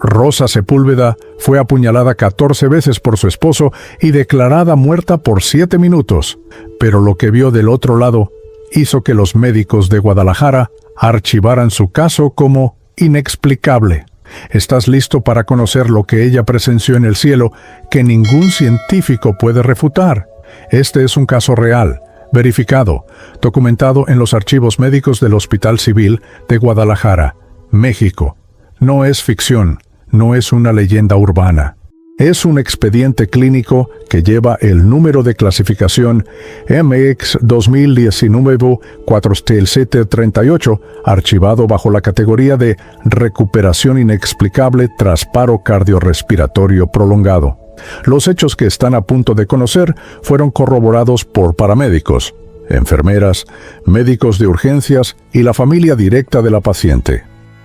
Rosa Sepúlveda fue apuñalada 14 veces por su esposo y declarada muerta por 7 minutos. Pero lo que vio del otro lado hizo que los médicos de Guadalajara archivaran su caso como inexplicable. ¿Estás listo para conocer lo que ella presenció en el cielo que ningún científico puede refutar? Este es un caso real, verificado, documentado en los archivos médicos del Hospital Civil de Guadalajara, México. No es ficción, no es una leyenda urbana. Es un expediente clínico que lleva el número de clasificación MX 2019-43738, archivado bajo la categoría de recuperación inexplicable tras paro cardiorrespiratorio prolongado. Los hechos que están a punto de conocer fueron corroborados por paramédicos, enfermeras, médicos de urgencias y la familia directa de la paciente.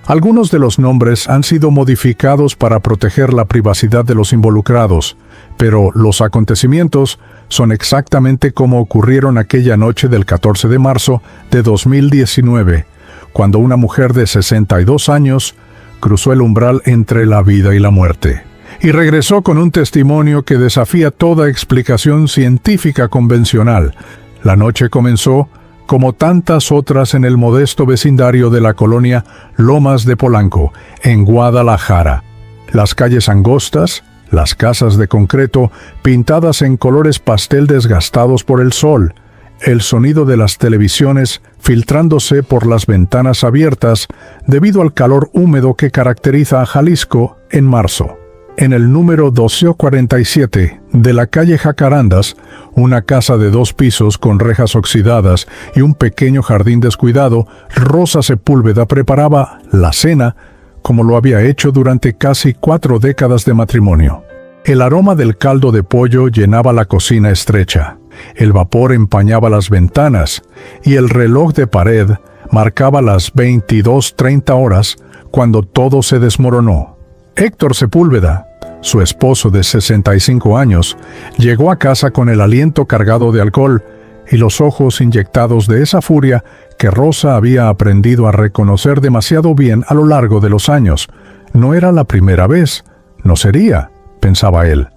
Algunos de los nombres han sido modificados para proteger la privacidad de los involucrados, pero los acontecimientos son exactamente como ocurrieron aquella noche del 14 de marzo de 2019, cuando una mujer de 62 años cruzó el umbral entre la vida y la muerte, y regresó con un testimonio que desafía toda explicación científica convencional. La noche comenzó como tantas otras en el modesto vecindario de la colonia Lomas de Polanco, en Guadalajara. Las calles angostas, las casas de concreto pintadas en colores pastel desgastados por el sol, el sonido de las televisiones filtrándose por las ventanas abiertas debido al calor húmedo que caracteriza a Jalisco en marzo. En el número 1247 de la calle Jacarandas, una casa de 2 pisos con rejas oxidadas y un pequeño jardín descuidado, Rosa Sepúlveda preparaba la cena como lo había hecho durante casi 4 décadas de matrimonio. El aroma del caldo de pollo llenaba la cocina estrecha, el vapor empañaba las ventanas y el reloj de pared marcaba las 22:30 horas cuando todo se desmoronó. Héctor Sepúlveda, su esposo de 65 años, llegó a casa con el aliento cargado de alcohol y los ojos inyectados de esa furia que Rosa había aprendido a reconocer demasiado bien a lo largo de los años. No era la primera vez, no sería, pensaba él,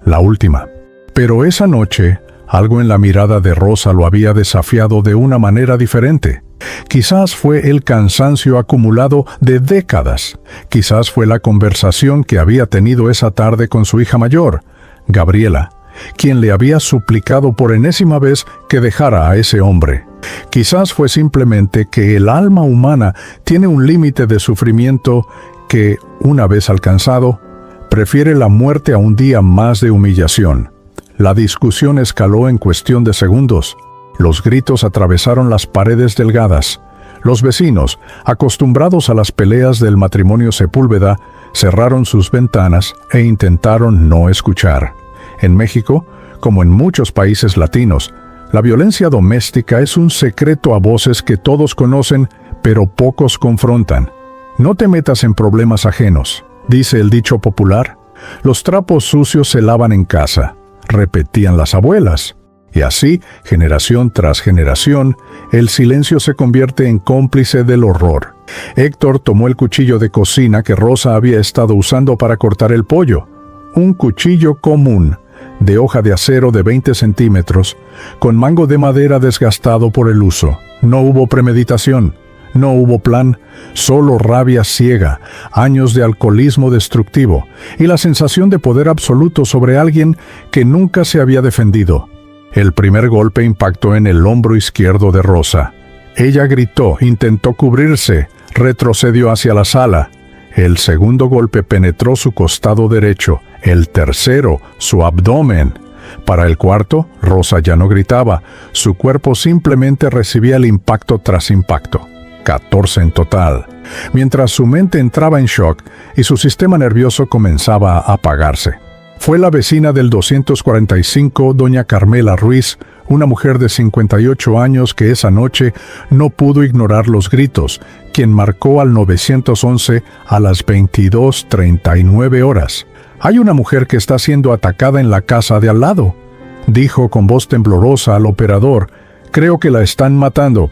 la última. Pero esa noche, algo en la mirada de Rosa lo había desafiado de una manera diferente. Quizás fue el cansancio acumulado de décadas. Quizás fue la conversación que había tenido esa tarde con su hija mayor, Gabriela, quien le había suplicado por enésima vez que dejara a ese hombre. Quizás fue simplemente que el alma humana tiene un límite de sufrimiento que, una vez alcanzado, prefiere la muerte a un día más de humillación. La discusión escaló en cuestión de segundos. Los gritos atravesaron las paredes delgadas. Los vecinos, acostumbrados a las peleas del matrimonio Sepúlveda, cerraron sus ventanas e intentaron no escuchar. En México, como en muchos países latinos, la violencia doméstica es un secreto a voces que todos conocen, pero pocos confrontan. No te metas en problemas ajenos, dice el dicho popular. Los trapos sucios se lavan en casa, repetían las abuelas. Y así, generación tras generación, el silencio se convierte en cómplice del horror. Héctor tomó el cuchillo de cocina que Rosa había estado usando para cortar el pollo. Un cuchillo común, de hoja de acero de 20 centímetros, con mango de madera desgastado por el uso. No hubo premeditación, no hubo plan, solo rabia ciega, años de alcoholismo destructivo y la sensación de poder absoluto sobre alguien que nunca se había defendido. El primer golpe impactó en el hombro izquierdo de Rosa. Ella gritó, intentó cubrirse, retrocedió hacia la sala. El segundo golpe penetró su costado derecho, el tercero, su abdomen. Para el cuarto, Rosa ya no gritaba, su cuerpo simplemente recibía el impacto tras impacto. 14 en total. Mientras su mente entraba en shock y su sistema nervioso comenzaba a apagarse. Fue la vecina del 245, doña Carmela Ruiz, una mujer de 58 años que esa noche no pudo ignorar los gritos, quien marcó al 911 a las 22:39 horas. «Hay una mujer que está siendo atacada en la casa de al lado», dijo con voz temblorosa al operador. «Creo que la están matando.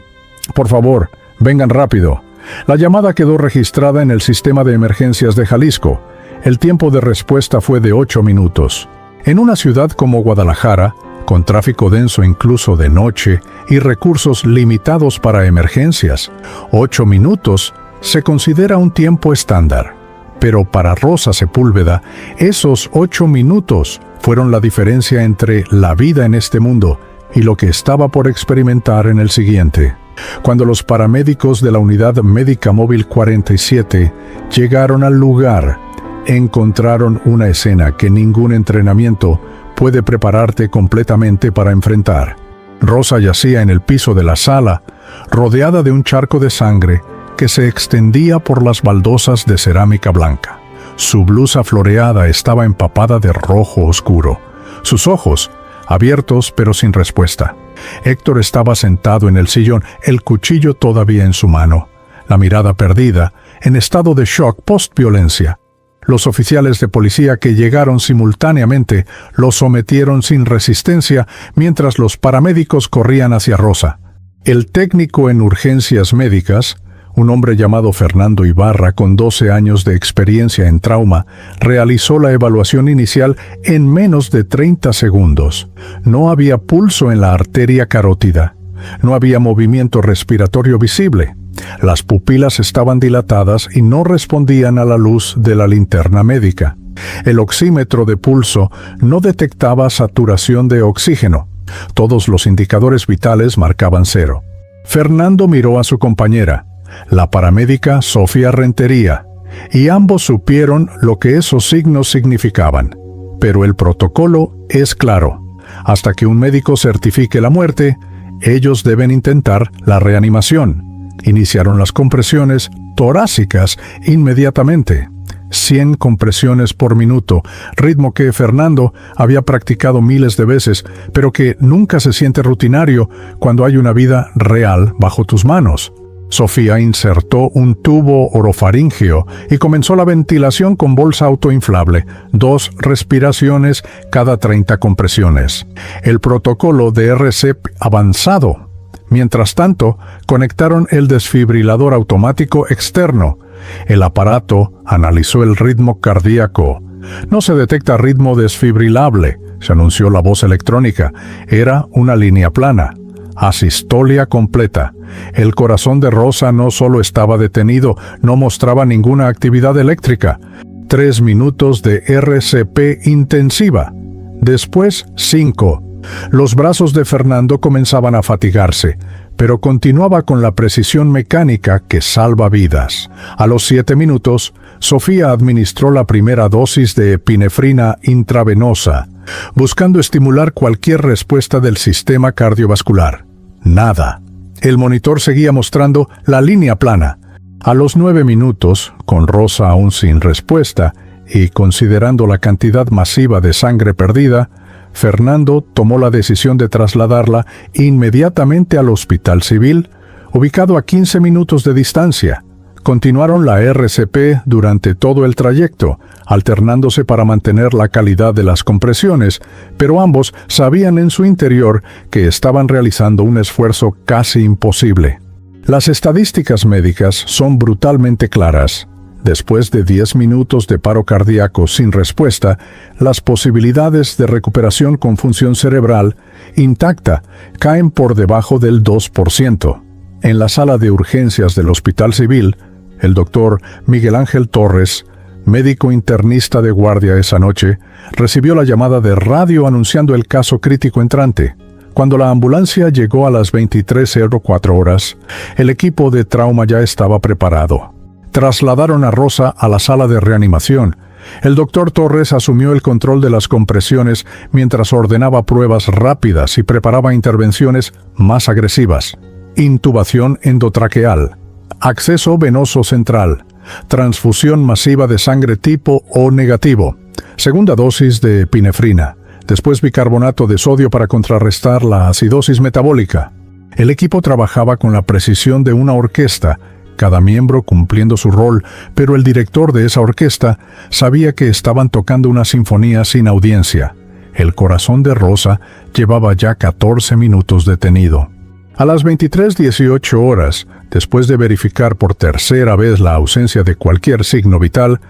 Por favor, vengan rápido». La llamada quedó registrada en el sistema de emergencias de Jalisco. El tiempo de respuesta fue de 8 minutos. En una ciudad como Guadalajara, con tráfico denso incluso de noche y recursos limitados para emergencias, 8 minutos se considera un tiempo estándar. Pero para Rosa Sepúlveda, esos 8 minutos fueron la diferencia entre la vida en este mundo y lo que estaba por experimentar en el siguiente. Cuando los paramédicos de la Unidad Médica Móvil 47 llegaron al lugar, encontraron una escena que ningún entrenamiento puede prepararte completamente para enfrentar. Rosa yacía en el piso de la sala, rodeada de un charco de sangre que se extendía por las baldosas de cerámica blanca. Su blusa floreada estaba empapada de rojo oscuro. Sus ojos, abiertos pero sin respuesta. Héctor estaba sentado en el sillón, el cuchillo todavía en su mano, la mirada perdida, en estado de shock post-violencia. Los oficiales de policía que llegaron simultáneamente lo sometieron sin resistencia mientras los paramédicos corrían hacia Rosa. El técnico en urgencias médicas, un hombre llamado Fernando Ibarra con 12 años de experiencia en trauma, realizó la evaluación inicial en menos de 30 segundos. No había pulso en la arteria carótida. No había movimiento respiratorio visible. Las pupilas estaban dilatadas y no respondían a la luz de la linterna médica. El oxímetro de pulso no detectaba saturación de oxígeno. Todos los indicadores vitales marcaban 0. Fernando miró a su compañera, la paramédica Sofía Rentería, y ambos supieron lo que esos signos significaban. Pero el protocolo es claro. Hasta que un médico certifique la muerte, ellos deben intentar la reanimación. Iniciaron las compresiones torácicas inmediatamente. 100 compresiones por minuto, ritmo que Fernando había practicado miles de veces, pero que nunca se siente rutinario cuando hay una vida real bajo tus manos. Sofía insertó un tubo orofaríngeo y comenzó la ventilación con bolsa autoinflable, 2 respiraciones cada 30 compresiones. El protocolo de RCP avanzado. Mientras tanto, conectaron el desfibrilador automático externo. El aparato analizó el ritmo cardíaco. No se detecta ritmo desfibrilable, se anunció la voz electrónica. Era una línea plana. Asistolia completa. El corazón de Rosa no solo estaba detenido, no mostraba ninguna actividad eléctrica. 3 minutos de RCP intensiva. Después, 5. Los brazos de Fernando comenzaban a fatigarse, pero continuaba con la precisión mecánica que salva vidas. A los 7 minutos, Sofía administró la primera dosis de epinefrina intravenosa, buscando estimular cualquier respuesta del sistema cardiovascular. Nada. El monitor seguía mostrando la línea plana. A los 9 minutos, con Rosa aún sin respuesta y considerando la cantidad masiva de sangre perdida, Fernando tomó la decisión de trasladarla inmediatamente al Hospital Civil, ubicado a 15 minutos de distancia. Continuaron la RCP durante todo el trayecto, alternándose para mantener la calidad de las compresiones, pero ambos sabían en su interior que estaban realizando un esfuerzo casi imposible. Las estadísticas médicas son brutalmente claras. Después de 10 minutos de paro cardíaco sin respuesta, las posibilidades de recuperación con función cerebral intacta caen por debajo del 2%. En la sala de urgencias del Hospital Civil, el doctor Miguel Ángel Torres, médico internista de guardia esa noche, recibió la llamada de radio anunciando el caso crítico entrante. Cuando la ambulancia llegó a las 23:04 horas, el equipo de trauma ya estaba preparado. Trasladaron a Rosa a la sala de reanimación. El doctor Torres asumió el control de las compresiones mientras ordenaba pruebas rápidas y preparaba intervenciones más agresivas. Intubación endotraqueal, acceso venoso central, transfusión masiva de sangre tipo O negativo, segunda dosis de epinefrina, después bicarbonato de sodio para contrarrestar la acidosis metabólica. El equipo trabajaba con la precisión de una orquesta, cada miembro cumpliendo su rol, pero el director de esa orquesta sabía que estaban tocando una sinfonía sin audiencia. El corazón de Rosa llevaba ya 14 minutos detenido. A las 23:18 horas, después de verificar por tercera vez la ausencia de cualquier signo vital,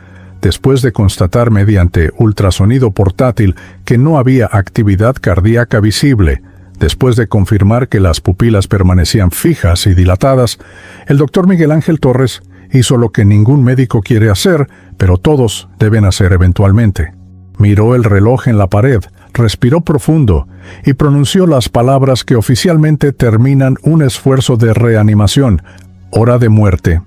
Después de constatar mediante ultrasonido portátil que no había actividad cardíaca visible, después de confirmar que las pupilas permanecían fijas y dilatadas, el doctor Miguel Ángel Torres hizo lo que ningún médico quiere hacer, pero todos deben hacer eventualmente. Miró el reloj en la pared, respiró profundo y pronunció las palabras que oficialmente terminan un esfuerzo de reanimación: hora de muerte.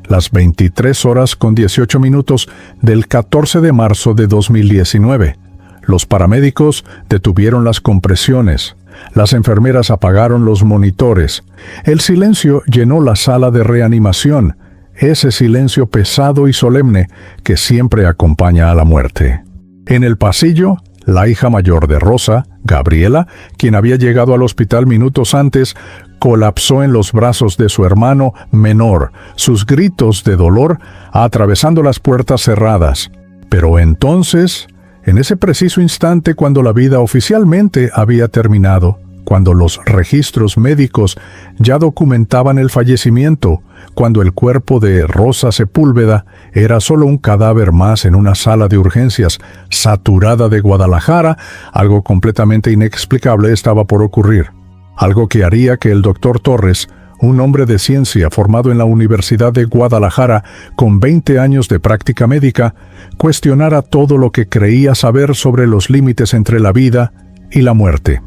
Las 23:18 del 14 de marzo de 2019. Los paramédicos detuvieron las compresiones. Las enfermeras apagaron los monitores. El silencio llenó la sala de reanimación, ese silencio pesado y solemne que siempre acompaña a la muerte. En el pasillo, la hija mayor de Rosa, Gabriela, quien había llegado al hospital minutos antes, colapsó en los brazos de su hermano menor, sus gritos de dolor atravesando las puertas cerradas. Pero entonces, en ese preciso instante cuando la vida oficialmente había terminado, cuando los registros médicos ya documentaban el fallecimiento, cuando el cuerpo de Rosa Sepúlveda era solo un cadáver más en una sala de urgencias saturada de Guadalajara, algo completamente inexplicable estaba por ocurrir. Algo que haría que el doctor Torres, un hombre de ciencia formado en la Universidad de Guadalajara con 20 años de práctica médica, cuestionara todo lo que creía saber sobre los límites entre la vida y la muerte.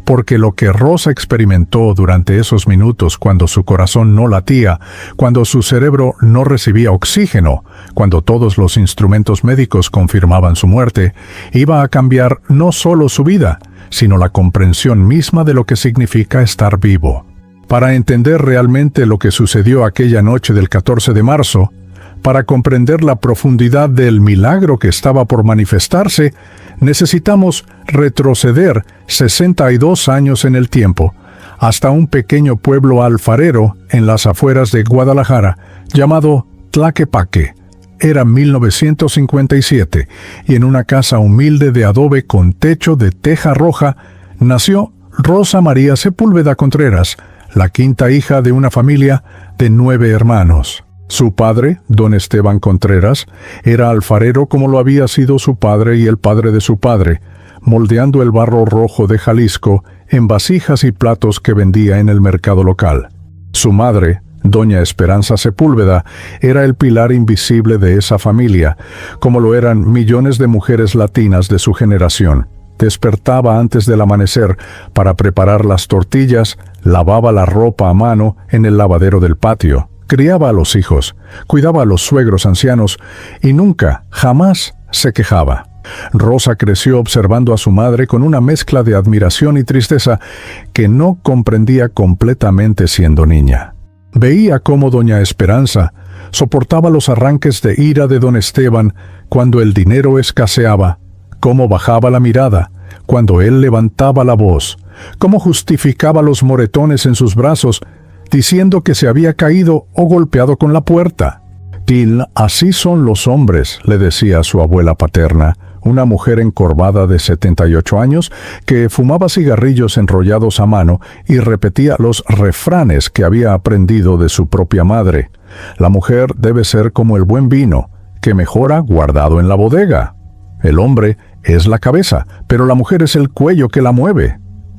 Porque lo que Rosa experimentó durante esos minutos cuando su corazón no latía, cuando su cerebro no recibía oxígeno, cuando todos los instrumentos médicos confirmaban su muerte, iba a cambiar no solo su vida, sino la comprensión misma de lo que significa estar vivo. Para entender realmente lo que sucedió aquella noche del 14 de marzo, para comprender la profundidad del milagro que estaba por manifestarse, necesitamos retroceder 62 años en el tiempo, hasta un pequeño pueblo alfarero en las afueras de Guadalajara, llamado Tlaquepaque. Era 1957, y en una casa humilde de adobe con techo de teja roja, nació Rosa María Sepúlveda Contreras, la quinta hija de una familia de 9 hermanos. Su padre, don Esteban Contreras, era alfarero como lo había sido su padre y el padre de su padre, moldeando el barro rojo de Jalisco en vasijas y platos que vendía en el mercado local. Su madre, doña Esperanza Sepúlveda, era el pilar invisible de esa familia, como lo eran millones de mujeres latinas de su generación. Despertaba antes del amanecer para preparar las tortillas, lavaba la ropa a mano en el lavadero del patio, criaba a los hijos, cuidaba a los suegros ancianos y nunca, jamás se quejaba. Rosa creció observando a su madre con una mezcla de admiración y tristeza que no comprendía completamente siendo niña. Veía cómo doña Esperanza soportaba los arranques de ira de don Esteban cuando el dinero escaseaba, cómo bajaba la mirada cuando él levantaba la voz, cómo justificaba los moretones en sus brazos, diciendo que se había caído o golpeado con la puerta. «Til, así son los hombres», le decía su abuela paterna, una mujer encorvada de 78 años que fumaba cigarrillos enrollados a mano y repetía los refranes que había aprendido de su propia madre. «La mujer debe ser como el buen vino, que mejora guardado en la bodega. El hombre es la cabeza, pero la mujer es el cuello que la mueve.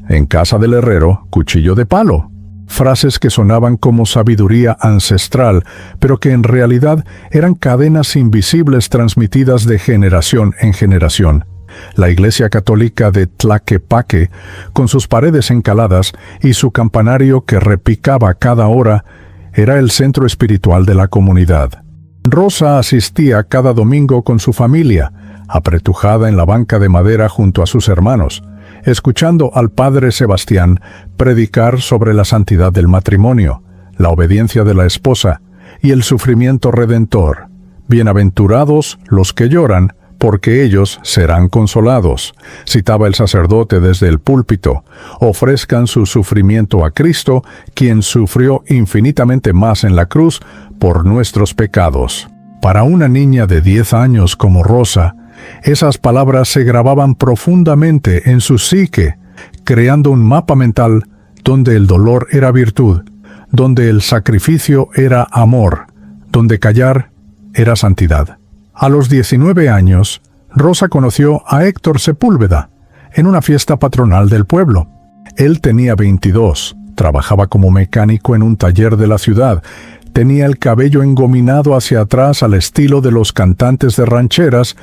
En casa del herrero, cuchillo de palo». Frases que sonaban como sabiduría ancestral, pero que en realidad eran cadenas invisibles transmitidas de generación en generación. La Iglesia Católica de Tlaquepaque, con sus paredes encaladas y su campanario que repicaba cada hora, era el centro espiritual de la comunidad. Rosa asistía cada domingo con su familia, apretujada en la banca de madera junto a sus hermanos, escuchando al padre Sebastián predicar sobre la santidad del matrimonio, la obediencia de la esposa y el sufrimiento redentor. Bienaventurados los que lloran, porque ellos serán consolados, citaba el sacerdote desde el púlpito. Ofrezcan su sufrimiento a Cristo, quien sufrió infinitamente más en la cruz por nuestros pecados. Para una niña de 10 años como Rosa, esas palabras se grababan profundamente en su psique, creando un mapa mental donde el dolor era virtud, donde el sacrificio era amor, donde callar era santidad. A los 19 años, Rosa conoció a Héctor Sepúlveda en una fiesta patronal del pueblo. Él tenía 22, trabajaba como mecánico en un taller de la ciudad, tenía el cabello engominado hacia atrás al estilo de los cantantes de rancheras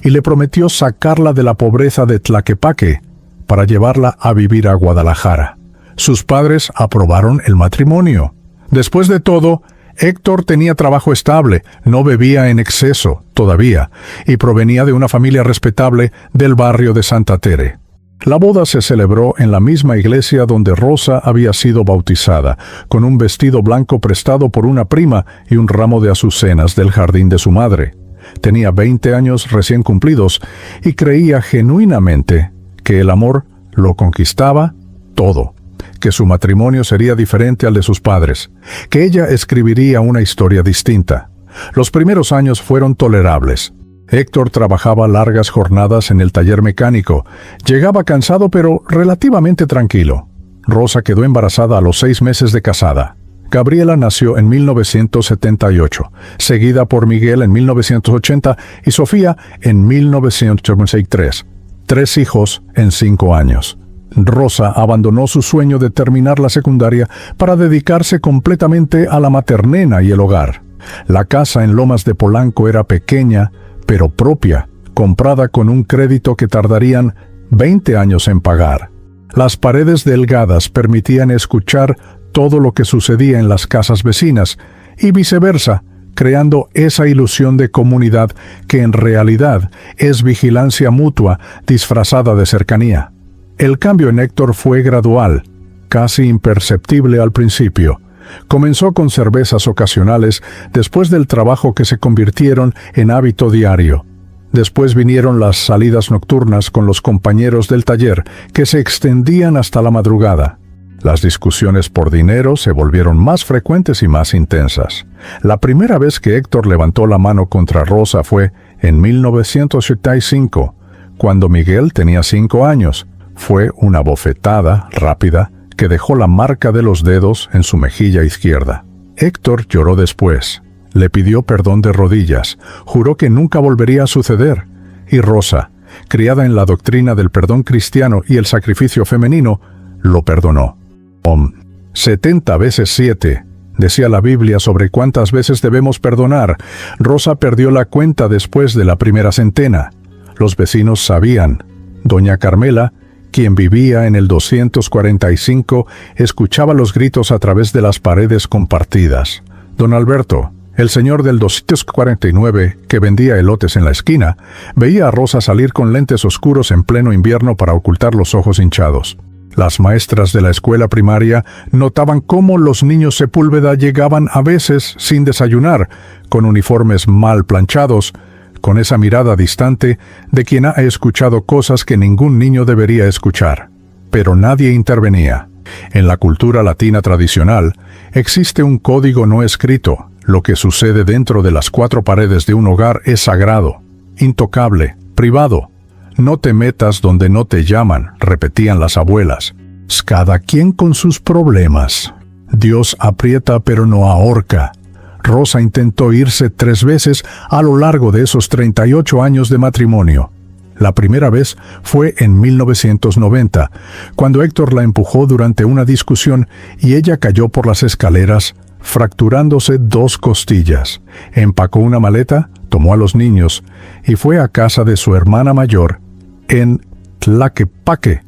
y le prometió sacarla de la pobreza de Tlaquepaque para llevarla a vivir a Guadalajara. Sus padres aprobaron el matrimonio. Después de todo, Héctor tenía trabajo estable, no bebía en exceso, todavía, y provenía de una familia respetable del barrio de Santa Tere. La boda se celebró en la misma iglesia donde Rosa había sido bautizada, con un vestido blanco prestado por una prima y un ramo de azucenas del jardín de su madre. Tenía 20 años recién cumplidos y creía genuinamente que el amor lo conquistaba todo, que su matrimonio sería diferente al de sus padres, que ella escribiría una historia distinta. Los primeros años fueron tolerables. Héctor trabajaba largas jornadas en el taller mecánico. Llegaba cansado pero relativamente tranquilo. Rosa quedó embarazada a los 6 meses de casada. Gabriela nació en 1978, seguida por Miguel en 1980 y Sofía en 1983. 3 hijos en 5 años. Rosa abandonó su sueño de terminar la secundaria para dedicarse completamente a la maternena y el hogar. La casa en Lomas de Polanco era pequeña, pero propia, comprada con un crédito que tardarían 20 años en pagar. Las paredes delgadas permitían escuchar todo lo que sucedía en las casas vecinas, y viceversa, creando esa ilusión de comunidad que en realidad es vigilancia mutua disfrazada de cercanía. El cambio en Héctor fue gradual, casi imperceptible al principio. Comenzó con cervezas ocasionales después del trabajo que se convirtieron en hábito diario. Después vinieron las salidas nocturnas con los compañeros del taller, que se extendían hasta la madrugada. Las discusiones por dinero se volvieron más frecuentes y más intensas. La primera vez que Héctor levantó la mano contra Rosa fue en 1985, cuando Miguel tenía 5 años. Fue una bofetada rápida que dejó la marca de los dedos en su mejilla izquierda. Héctor lloró después, le pidió perdón de rodillas, juró que nunca volvería a suceder, y Rosa, criada en la doctrina del perdón cristiano y el sacrificio femenino, lo perdonó. 70 veces 7, decía la Biblia sobre cuántas veces debemos perdonar. Rosa perdió la cuenta después de la primera centena. Los vecinos sabían. Doña Carmela, quien vivía en el 245, escuchaba los gritos a través de las paredes compartidas. Don Alberto, el señor del 249, que vendía elotes en la esquina, veía a Rosa salir con lentes oscuros en pleno invierno para ocultar los ojos hinchados. Las maestras de la escuela primaria notaban cómo los niños Sepúlveda llegaban a veces sin desayunar, con uniformes mal planchados, con esa mirada distante de quien ha escuchado cosas que ningún niño debería escuchar. Pero nadie intervenía. En la cultura latina tradicional, existe un código no escrito. Lo que sucede dentro de las 4 paredes de un hogar es sagrado, intocable, privado. No te metas donde no te llaman, repetían las abuelas. Cada quien con sus problemas. Dios aprieta pero no ahorca. Rosa intentó irse 3 veces a lo largo de esos 38 años de matrimonio. La primera vez fue en 1990, cuando Héctor la empujó durante una discusión y ella cayó por las escaleras, fracturándose 2 costillas. Empacó una maleta, tomó a los niños y fue a casa de su hermana mayor en Tlaquepaque.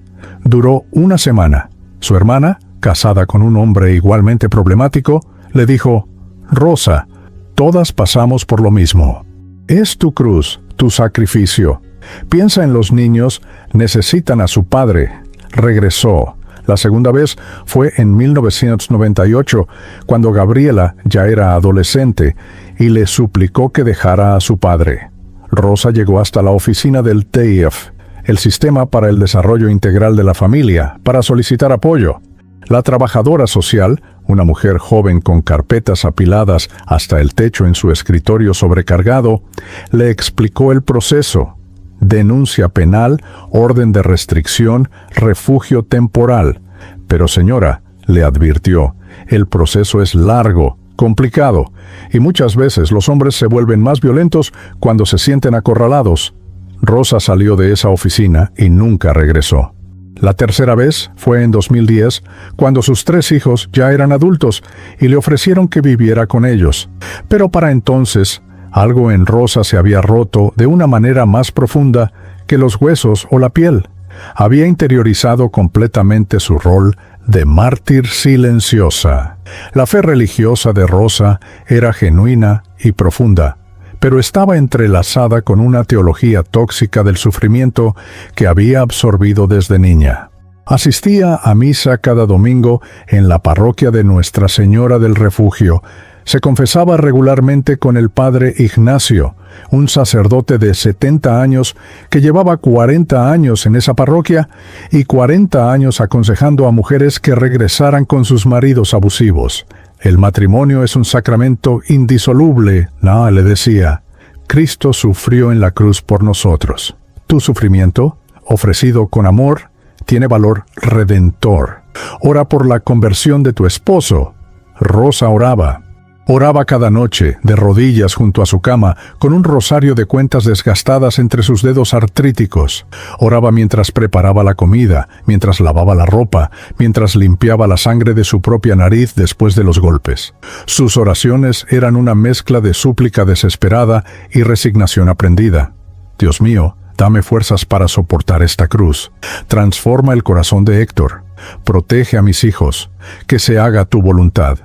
Duró 1 semana. Su hermana, casada con un hombre igualmente problemático, le dijo: Rosa, todas pasamos por lo mismo. Es tu cruz, tu sacrificio. Piensa en los niños, necesitan a su padre. Regresó. La segunda vez fue en 1998, cuando Gabriela ya era adolescente y le suplicó que dejara a su padre. Rosa llegó hasta la oficina del TIF, el Sistema para el Desarrollo Integral de la Familia, para solicitar apoyo. La trabajadora social, una mujer joven con carpetas apiladas hasta el techo en su escritorio sobrecargado, le explicó el proceso: denuncia penal, orden de restricción, refugio temporal. Pero señora, le advirtió, el proceso es largo, complicado, y muchas veces los hombres se vuelven más violentos cuando se sienten acorralados. Rosa salió de esa oficina y nunca regresó. La tercera vez fue en 2010, cuando sus 3 hijos ya eran adultos y le ofrecieron que viviera con ellos. Pero para entonces, algo en Rosa se había roto de una manera más profunda que los huesos o la piel. Había interiorizado completamente su rol de mártir silenciosa. La fe religiosa de Rosa era genuina y profunda, pero estaba entrelazada con una teología tóxica del sufrimiento que había absorbido desde niña. Asistía a misa cada domingo en la parroquia de Nuestra Señora del Refugio. Se confesaba regularmente con el padre Ignacio, un sacerdote de 70 años que llevaba 40 años en esa parroquia y 40 años aconsejando a mujeres que regresaran con sus maridos abusivos. El matrimonio es un sacramento indisoluble, le decía. Cristo sufrió en la cruz por nosotros. Tu sufrimiento, ofrecido con amor, tiene valor redentor. Ora por la conversión de tu esposo. Rosa oraba. Oraba cada noche, de rodillas junto a su cama, con un rosario de cuentas desgastadas entre sus dedos artríticos. Oraba mientras preparaba la comida, mientras lavaba la ropa, mientras limpiaba la sangre de su propia nariz después de los golpes. Sus oraciones eran una mezcla de súplica desesperada y resignación aprendida. Dios mío, dame fuerzas para soportar esta cruz. Transforma el corazón de Héctor. Protege a mis hijos. Que se haga tu voluntad.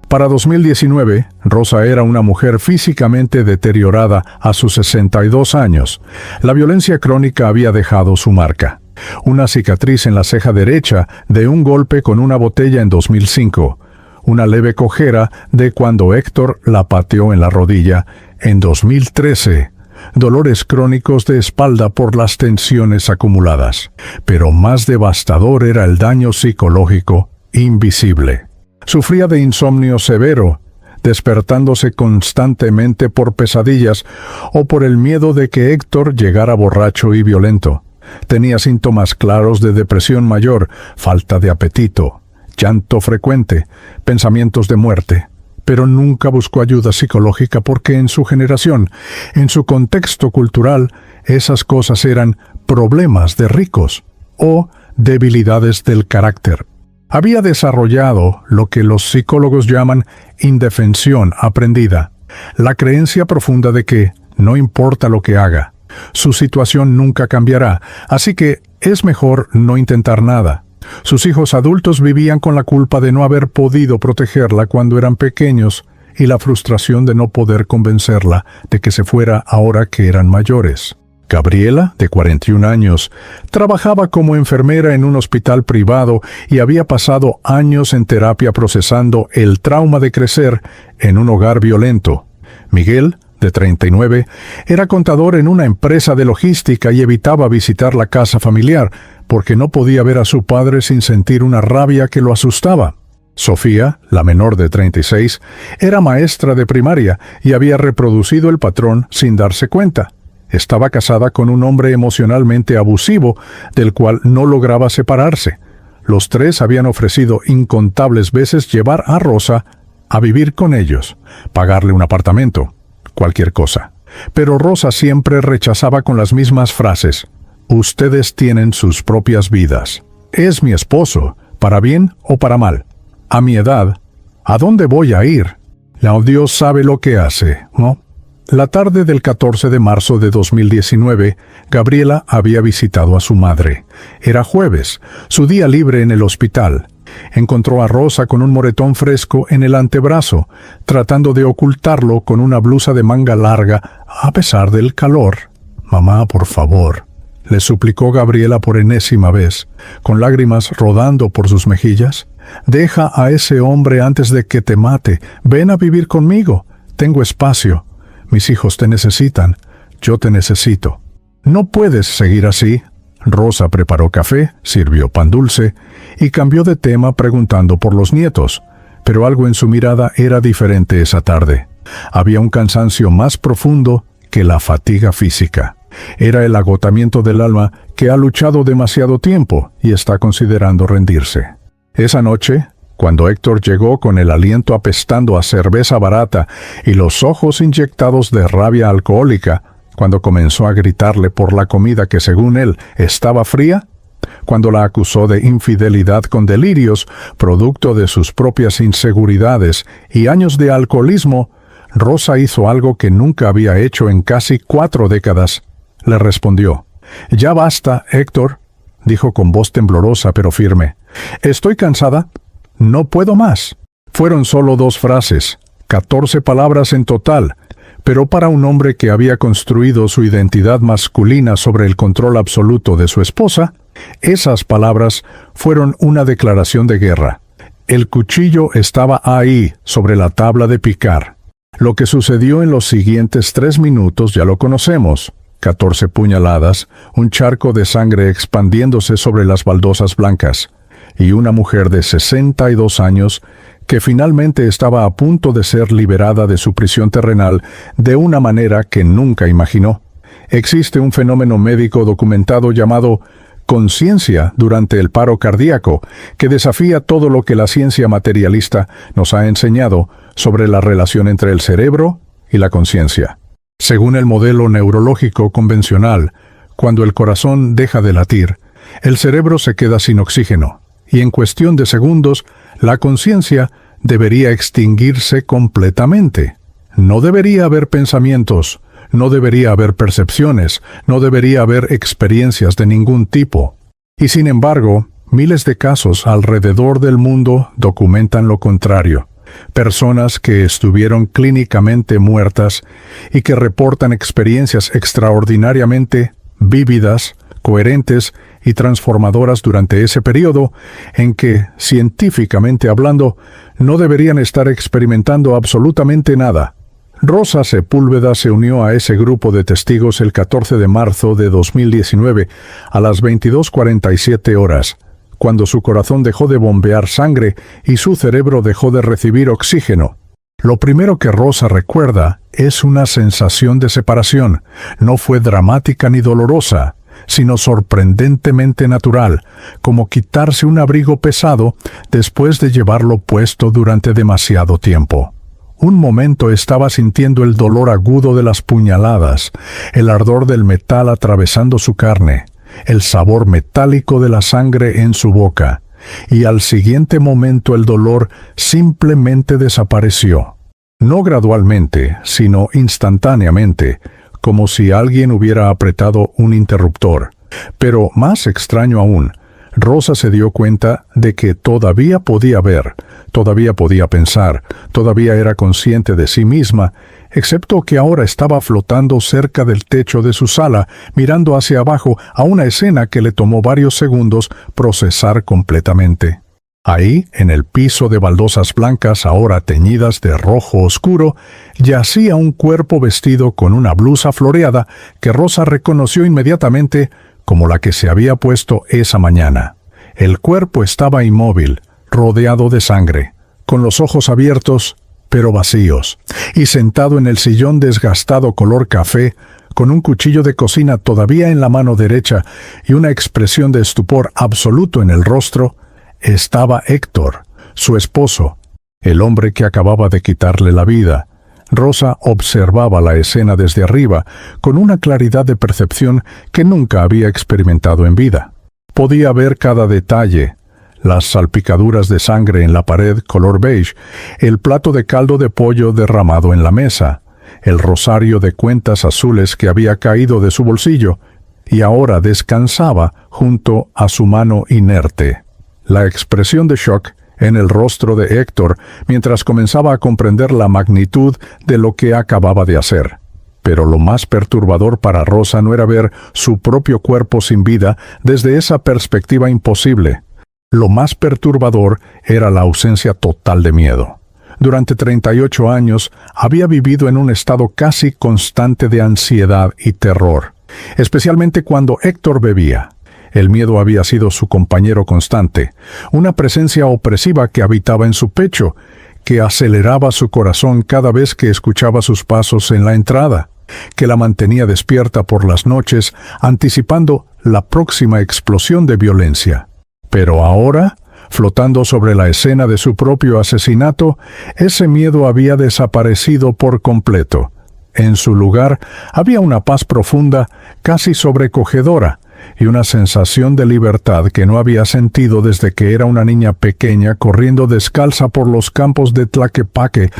Para 2019, Rosa era una mujer físicamente deteriorada a sus 62 años. La violencia crónica había dejado su marca. Una cicatriz en la ceja derecha de un golpe con una botella en 2005. Una leve cojera de cuando Héctor la pateó en la rodilla en 2013. Dolores crónicos de espalda por las tensiones acumuladas. Pero más devastador era el daño psicológico invisible. Sufría de insomnio severo, despertándose constantemente por pesadillas o por el miedo de que Héctor llegara borracho y violento. Tenía síntomas claros de depresión mayor, falta de apetito, llanto frecuente, pensamientos de muerte. Pero nunca buscó ayuda psicológica porque en su generación, en su contexto cultural, esas cosas eran problemas de ricos o debilidades del carácter. Había desarrollado lo que los psicólogos llaman indefensión aprendida, la creencia profunda de que, no importa lo que haga, su situación nunca cambiará, así que es mejor no intentar nada. Sus hijos adultos vivían con la culpa de no haber podido protegerla cuando eran pequeños y la frustración de no poder convencerla de que se fuera ahora que eran mayores. Gabriela, de 41 años, trabajaba como enfermera en un hospital privado y había pasado años en terapia procesando el trauma de crecer en un hogar violento. Miguel, de 39, era contador en una empresa de logística y evitaba visitar la casa familiar porque no podía ver a su padre sin sentir una rabia que lo asustaba. Sofía, la menor de 36, era maestra de primaria y había reproducido el patrón sin darse cuenta. Estaba casada con un hombre emocionalmente abusivo, del cual no lograba separarse. Los 3 habían ofrecido incontables veces llevar a Rosa a vivir con ellos, pagarle un apartamento, cualquier cosa. Pero Rosa siempre rechazaba con las mismas frases. Ustedes tienen sus propias vidas. Es mi esposo, para bien o para mal. A mi edad, ¿a dónde voy a ir? Dios sabe lo que hace, ¿no? La tarde del 14 de marzo de 2019, Gabriela había visitado a su madre. Era jueves, su día libre en el hospital. Encontró a Rosa con un moretón fresco en el antebrazo, tratando de ocultarlo con una blusa de manga larga, a pesar del calor. «Mamá, por favor», le suplicó Gabriela por enésima vez, con lágrimas rodando por sus mejillas. «Deja a ese hombre antes de que te mate. Ven a vivir conmigo. Tengo espacio. Mis hijos te necesitan. Yo te necesito». «No puedes seguir así». Rosa preparó café, sirvió pan dulce y cambió de tema preguntando por los nietos. Pero algo en su mirada era diferente esa tarde. Había un cansancio más profundo que la fatiga física. Era el agotamiento del alma que ha luchado demasiado tiempo y está considerando rendirse. Esa noche, Cuando Héctor llegó con el aliento apestando a cerveza barata y los ojos inyectados de rabia alcohólica, cuando comenzó a gritarle por la comida que según él estaba fría, cuando la acusó de infidelidad con delirios, producto de sus propias inseguridades y años de alcoholismo, Rosa hizo algo que nunca había hecho en casi 4 décadas. Le respondió: «Ya basta, Héctor», dijo con voz temblorosa pero firme. «Estoy cansada. No puedo más». Fueron solo 2 frases, 14 palabras en total, pero para un hombre que había construido su identidad masculina sobre el control absoluto de su esposa, esas palabras fueron una declaración de guerra. El cuchillo estaba ahí, sobre la tabla de picar. Lo que sucedió en los siguientes 3 minutos ya lo conocemos. 14 puñaladas, un charco de sangre expandiéndose sobre las baldosas blancas, y una mujer de 62 años que finalmente estaba a punto de ser liberada de su prisión terrenal de una manera que nunca imaginó. Existe un fenómeno médico documentado llamado conciencia durante el paro cardíaco, que desafía todo lo que la ciencia materialista nos ha enseñado sobre la relación entre el cerebro y la conciencia. Según el modelo neurológico convencional, cuando el corazón deja de latir, el cerebro se queda sin oxígeno, y en cuestión de segundos, la conciencia debería extinguirse completamente. No debería haber pensamientos, no debería haber percepciones, no debería haber experiencias de ningún tipo. Y sin embargo, miles de casos alrededor del mundo documentan lo contrario. Personas que estuvieron clínicamente muertas y que reportan experiencias extraordinariamente vívidas, coherentes y transformadoras durante ese periodo en que, científicamente hablando, no deberían estar experimentando absolutamente nada. Rosa Sepúlveda se unió a ese grupo de testigos el 14 de marzo de 2019 a las 22:47 horas, cuando su corazón dejó de bombear sangre y su cerebro dejó de recibir oxígeno. Lo primero que Rosa recuerda es una sensación de separación. No fue dramática ni dolorosa, sino sorprendentemente natural, como quitarse un abrigo pesado después de llevarlo puesto durante demasiado tiempo. Un momento estaba sintiendo el dolor agudo de las puñaladas, el ardor del metal atravesando su carne, el sabor metálico de la sangre en su boca, y al siguiente momento el dolor simplemente desapareció. No gradualmente, sino instantáneamente, como si alguien hubiera apretado un interruptor. Pero más extraño aún, Rosa se dio cuenta de que todavía podía ver, todavía podía pensar, todavía era consciente de sí misma, excepto que ahora estaba flotando cerca del techo de su sala, mirando hacia abajo a una escena que le tomó varios segundos procesar completamente. Ahí, en el piso de baldosas blancas ahora teñidas de rojo oscuro, yacía un cuerpo vestido con una blusa floreada que Rosa reconoció inmediatamente como la que se había puesto esa mañana. El cuerpo estaba inmóvil, rodeado de sangre, con los ojos abiertos, pero vacíos, y sentado en el sillón desgastado color café, con un cuchillo de cocina todavía en la mano derecha y una expresión de estupor absoluto en el rostro, estaba Héctor, su esposo, el hombre que acababa de quitarle la vida. Rosa observaba la escena desde arriba, con una claridad de percepción que nunca había experimentado en vida. Podía ver cada detalle: las salpicaduras de sangre en la pared color beige, el plato de caldo de pollo derramado en la mesa, el rosario de cuentas azules que había caído de su bolsillo y ahora descansaba junto a su mano inerte. La expresión de shock en el rostro de Héctor mientras comenzaba a comprender la magnitud de lo que acababa de hacer. Pero lo más perturbador para Rosa no era ver su propio cuerpo sin vida desde esa perspectiva imposible. Lo más perturbador era la ausencia total de miedo. Durante 38 años había vivido en un estado casi constante de ansiedad y terror, especialmente cuando Héctor bebía. El miedo había sido su compañero constante, una presencia opresiva que habitaba en su pecho, que aceleraba su corazón cada vez que escuchaba sus pasos en la entrada, que la mantenía despierta por las noches, anticipando la próxima explosión de violencia. Pero ahora, Flotando sobre la escena de su propio asesinato, ese miedo había desaparecido por completo. En su lugar había una paz profunda, casi sobrecogedora, y una sensación de libertad que no había sentido desde que era una niña pequeña corriendo descalza por los campos de Tlaquepaque,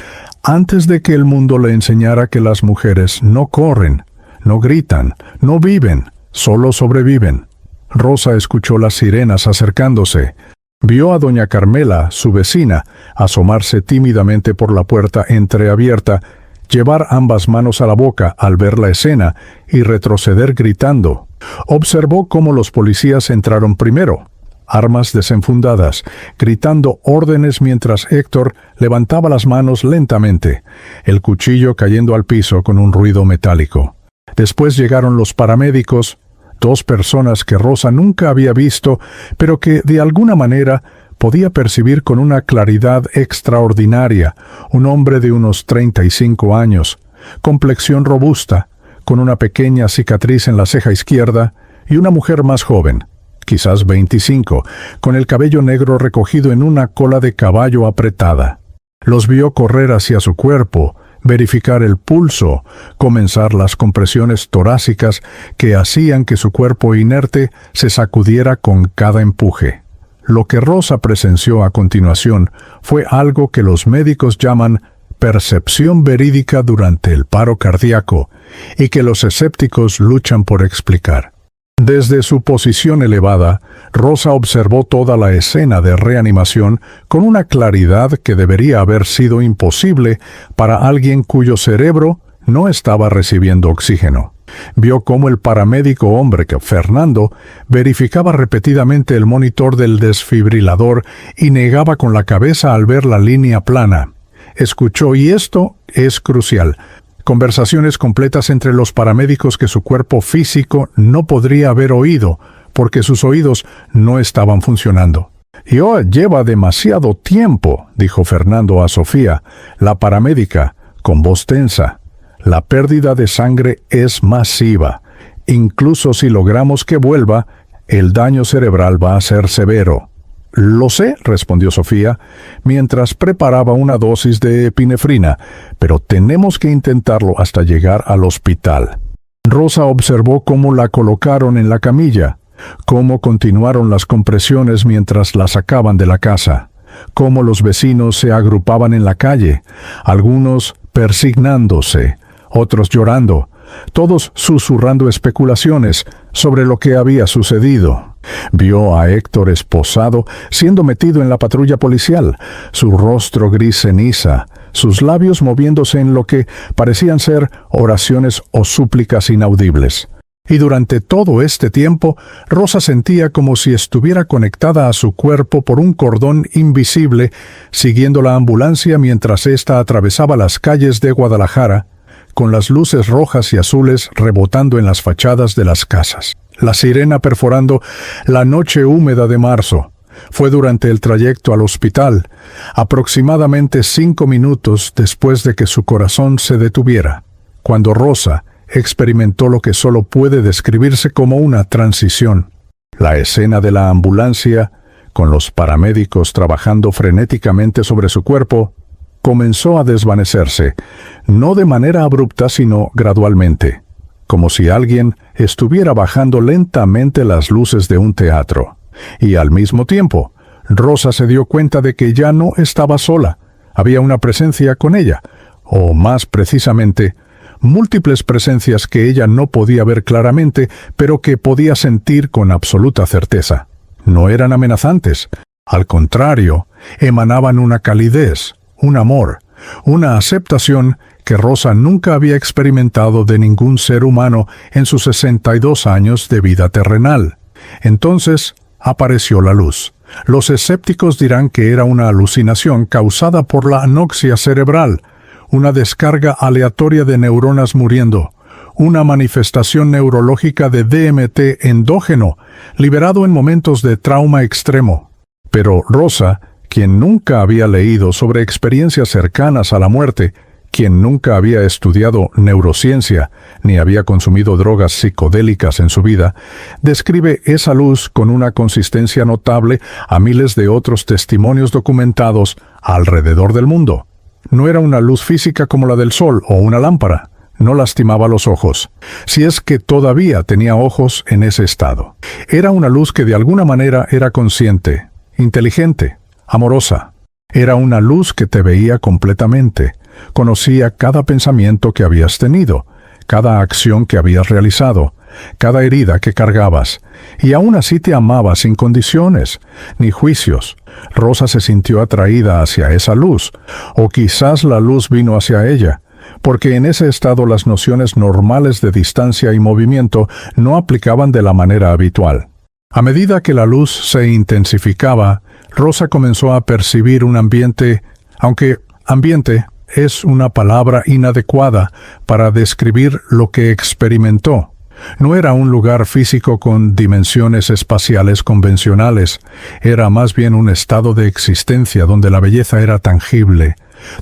antes de que el mundo le enseñara que las mujeres no corren, no gritan, no viven, solo sobreviven. Rosa escuchó las sirenas acercándose. Vio a doña Carmela, su vecina, asomarse tímidamente por la puerta entreabierta, llevar ambas manos a la boca al ver la escena y retroceder gritando. Observó cómo los policías entraron primero, armas desenfundadas, gritando órdenes mientras Héctor levantaba las manos lentamente, el cuchillo cayendo al piso con un ruido metálico. Después llegaron los paramédicos, 2 personas que Rosa nunca había visto, pero que de alguna manera podía percibir con una claridad extraordinaria. Un hombre de unos 35 años, complexión robusta, con una pequeña cicatriz en la ceja izquierda, y una mujer más joven, quizás 25, con el cabello negro recogido en una cola de caballo apretada. Los vio correr hacia su cuerpo, verificar el pulso, comenzar las compresiones torácicas que hacían que su cuerpo inerte se sacudiera con cada empuje. Lo que Rosa presenció a continuación fue algo que los médicos llaman percepción verídica durante el paro cardíaco y que los escépticos luchan por explicar. Desde su posición elevada, Rosa observó toda la escena de reanimación con una claridad que debería haber sido imposible para alguien cuyo cerebro no estaba recibiendo oxígeno. Vio cómo el paramédico hombre, Fernando, verificaba repetidamente el monitor del desfibrilador y negaba con la cabeza al ver la línea plana. Escuchó, y esto es crucial, conversaciones completas entre los paramédicos que su cuerpo físico no podría haber oído, porque sus oídos no estaban funcionando. Lleva demasiado tiempo, dijo Fernando a Sofía, la paramédica, con voz tensa. La pérdida de sangre es masiva. Incluso si logramos que vuelva, el daño cerebral va a ser severo. Lo sé, respondió Sofía, mientras preparaba una dosis de epinefrina, pero tenemos que intentarlo hasta llegar al hospital. Rosa observó cómo la colocaron en la camilla, cómo continuaron las compresiones mientras la sacaban de la casa, cómo los vecinos se agrupaban en la calle, algunos persignándose, otros llorando, todos susurrando especulaciones sobre lo que había sucedido. Vio a Héctor esposado siendo metido en la patrulla policial, su rostro gris ceniza, sus labios moviéndose en lo que parecían ser oraciones o súplicas inaudibles. Y durante todo este tiempo, Rosa sentía como si estuviera conectada a su cuerpo por un cordón invisible, siguiendo la ambulancia mientras ésta atravesaba las calles de Guadalajara, con las luces rojas y azules rebotando en las fachadas de las casas. La sirena perforando la noche húmeda de marzo. Fue durante el trayecto al hospital, aproximadamente 5 minutos después de que su corazón se detuviera, cuando Rosa experimentó lo que solo puede describirse como una transición. La escena de la ambulancia, con los paramédicos trabajando frenéticamente sobre su cuerpo, comenzó a desvanecerse, no de manera abrupta sino gradualmente, como si alguien estuviera bajando lentamente las luces de un teatro. Y al mismo tiempo, Rosa se dio cuenta de que ya no estaba sola, había una presencia con ella, o más precisamente, múltiples presencias que ella no podía ver claramente, pero que podía sentir con absoluta certeza. No eran amenazantes, al contrario, emanaban una calidez, un amor, una aceptación que Rosa nunca había experimentado de ningún ser humano en sus 62 años de vida terrenal. Entonces apareció la luz. Los escépticos dirán que era una alucinación causada por la anoxia cerebral, una descarga aleatoria de neuronas muriendo, una manifestación neurológica de DMT endógeno, liberado en momentos de trauma extremo. Pero Rosa, quien nunca había leído sobre experiencias cercanas a la muerte, quien nunca había estudiado neurociencia ni había consumido drogas psicodélicas en su vida, describe esa luz con una consistencia notable a miles de otros testimonios documentados alrededor del mundo. No era una luz física como la del sol o una lámpara. No lastimaba los ojos, si es que todavía tenía ojos en ese estado. Era una luz que de alguna manera era consciente, inteligente, amorosa. Era una luz que te veía completamente, conocía cada pensamiento que habías tenido, cada acción que habías realizado, cada herida que cargabas, y aún así te amaba sin condiciones, ni juicios. Rosa se sintió atraída hacia esa luz, o quizás la luz vino hacia ella, porque en ese estado las nociones normales de distancia y movimiento no aplicaban de la manera habitual. A medida que la luz se intensificaba, Rosa comenzó a percibir un ambiente, aunque ambiente es una palabra inadecuada para describir lo que experimentó. No era un lugar físico con dimensiones espaciales convencionales, era más bien un estado de existencia donde la belleza era tangible,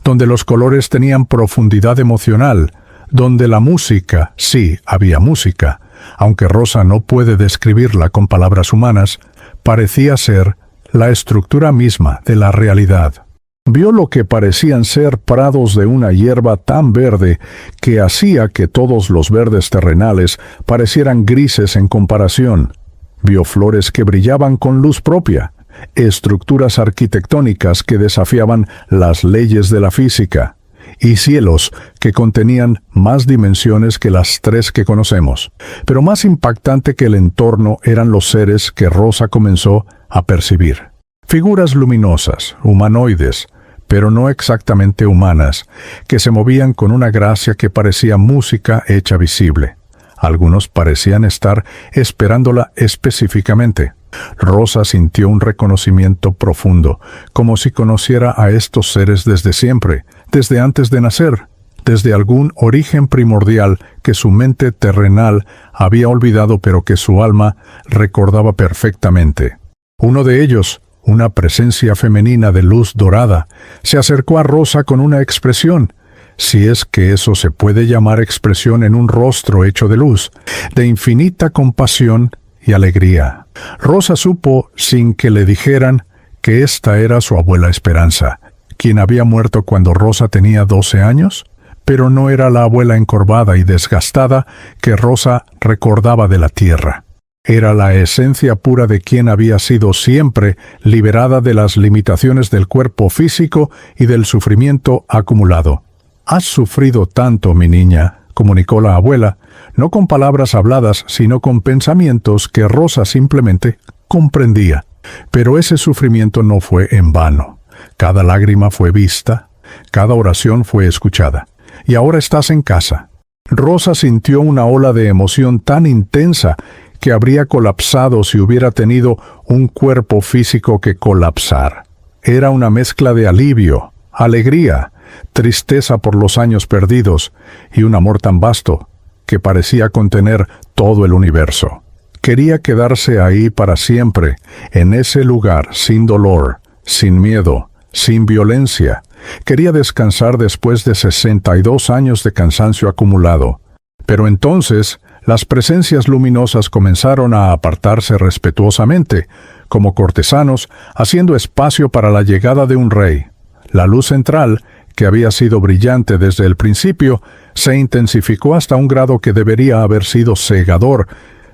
donde los colores tenían profundidad emocional, donde la música, sí, había música, aunque Rosa no puede describirla con palabras humanas, parecía ser la estructura misma de la realidad. Vio lo que parecían ser prados de una hierba tan verde que hacía que todos los verdes terrenales parecieran grises en comparación. Vio flores que brillaban con luz propia, estructuras arquitectónicas que desafiaban las leyes de la física, y cielos que contenían más dimensiones que las 3 que conocemos. Pero más impactante que el entorno eran los seres que Rosa comenzó a percibir. Figuras luminosas, humanoides, pero no exactamente humanas, que se movían con una gracia que parecía música hecha visible. Algunos parecían estar esperándola específicamente. Rosa sintió un reconocimiento profundo, como si conociera a estos seres desde siempre, desde antes de nacer, desde algún origen primordial que su mente terrenal había olvidado pero que su alma recordaba perfectamente. Uno de ellos, una presencia femenina de luz dorada, se acercó a Rosa con una expresión, si es que eso se puede llamar expresión en un rostro hecho de luz, de infinita compasión y alegría. Rosa supo, sin que le dijeran, que esta era su abuela Esperanza, quien había muerto cuando Rosa tenía 12 años, pero no era la abuela encorvada y desgastada que Rosa recordaba de la tierra. Era la esencia pura de quien había sido siempre liberada de las limitaciones del cuerpo físico y del sufrimiento acumulado. «Has sufrido tanto, mi niña», comunicó la abuela, no con palabras habladas, sino con pensamientos que Rosa simplemente comprendía. Pero ese sufrimiento no fue en vano. Cada lágrima fue vista, cada oración fue escuchada. Y ahora estás en casa. Rosa sintió una ola de emoción tan intensa que habría colapsado si hubiera tenido un cuerpo físico que colapsar. Era una mezcla de alivio, alegría, tristeza por los años perdidos y un amor tan vasto que parecía contener todo el universo. Quería quedarse ahí para siempre, en ese lugar, sin dolor, sin miedo, sin violencia. Quería descansar después de 62 años de cansancio acumulado. Pero entonces, las presencias luminosas comenzaron a apartarse respetuosamente, como cortesanos, haciendo espacio para la llegada de un rey. La luz central, que había sido brillante desde el principio, se intensificó hasta un grado que debería haber sido cegador,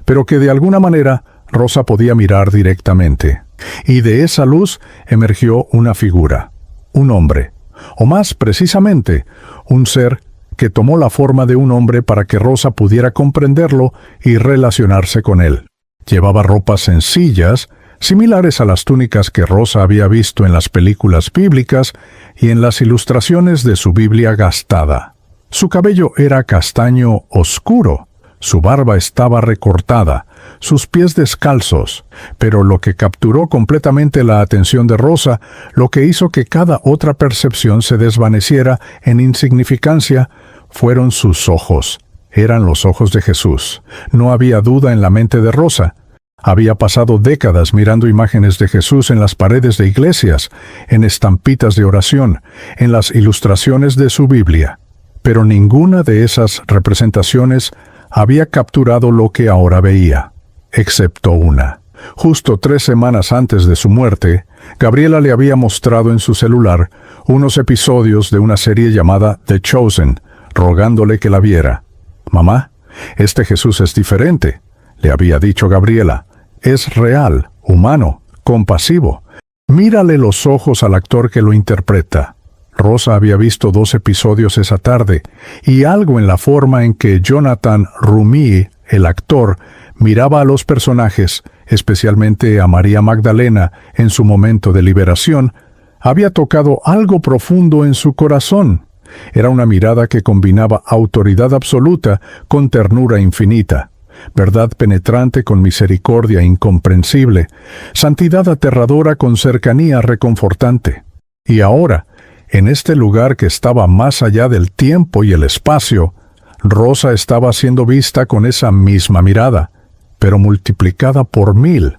pero que de alguna manera Rosa podía mirar directamente. Y de esa luz emergió una figura, un hombre, o más precisamente, un ser que tomó la forma de un hombre para que Rosa pudiera comprenderlo y relacionarse con él. Llevaba ropas sencillas, similares a las túnicas que Rosa había visto en las películas bíblicas y en las ilustraciones de su Biblia gastada. Su cabello era castaño oscuro, su barba estaba recortada, sus pies descalzos, pero lo que capturó completamente la atención de Rosa, lo que hizo que cada otra percepción se desvaneciera en insignificancia, fueron sus ojos. Eran los ojos de Jesús. No había duda en la mente de Rosa. Había pasado décadas mirando imágenes de Jesús en las paredes de iglesias, en estampitas de oración, en las ilustraciones de su Biblia. Pero ninguna de esas representaciones había capturado lo que ahora veía, excepto una. Justo 3 semanas antes de su muerte, Gabriela le había mostrado en su celular unos episodios de una serie llamada The Chosen, rogándole que la viera. «Mamá, este Jesús es diferente», le había dicho Gabriela. «Es real, humano, compasivo. Mírale los ojos al actor que lo interpreta». Rosa había visto 2 episodios esa tarde, y algo en la forma en que Jonathan Rumi, el actor, miraba a los personajes, especialmente a María Magdalena en su momento de liberación, había tocado algo profundo en su corazón. Era una mirada que combinaba autoridad absoluta con ternura infinita, verdad penetrante con misericordia incomprensible, santidad aterradora con cercanía reconfortante. Y ahora, en este lugar que estaba más allá del tiempo y el espacio, Rosa estaba siendo vista con esa misma mirada, pero multiplicada por 1000,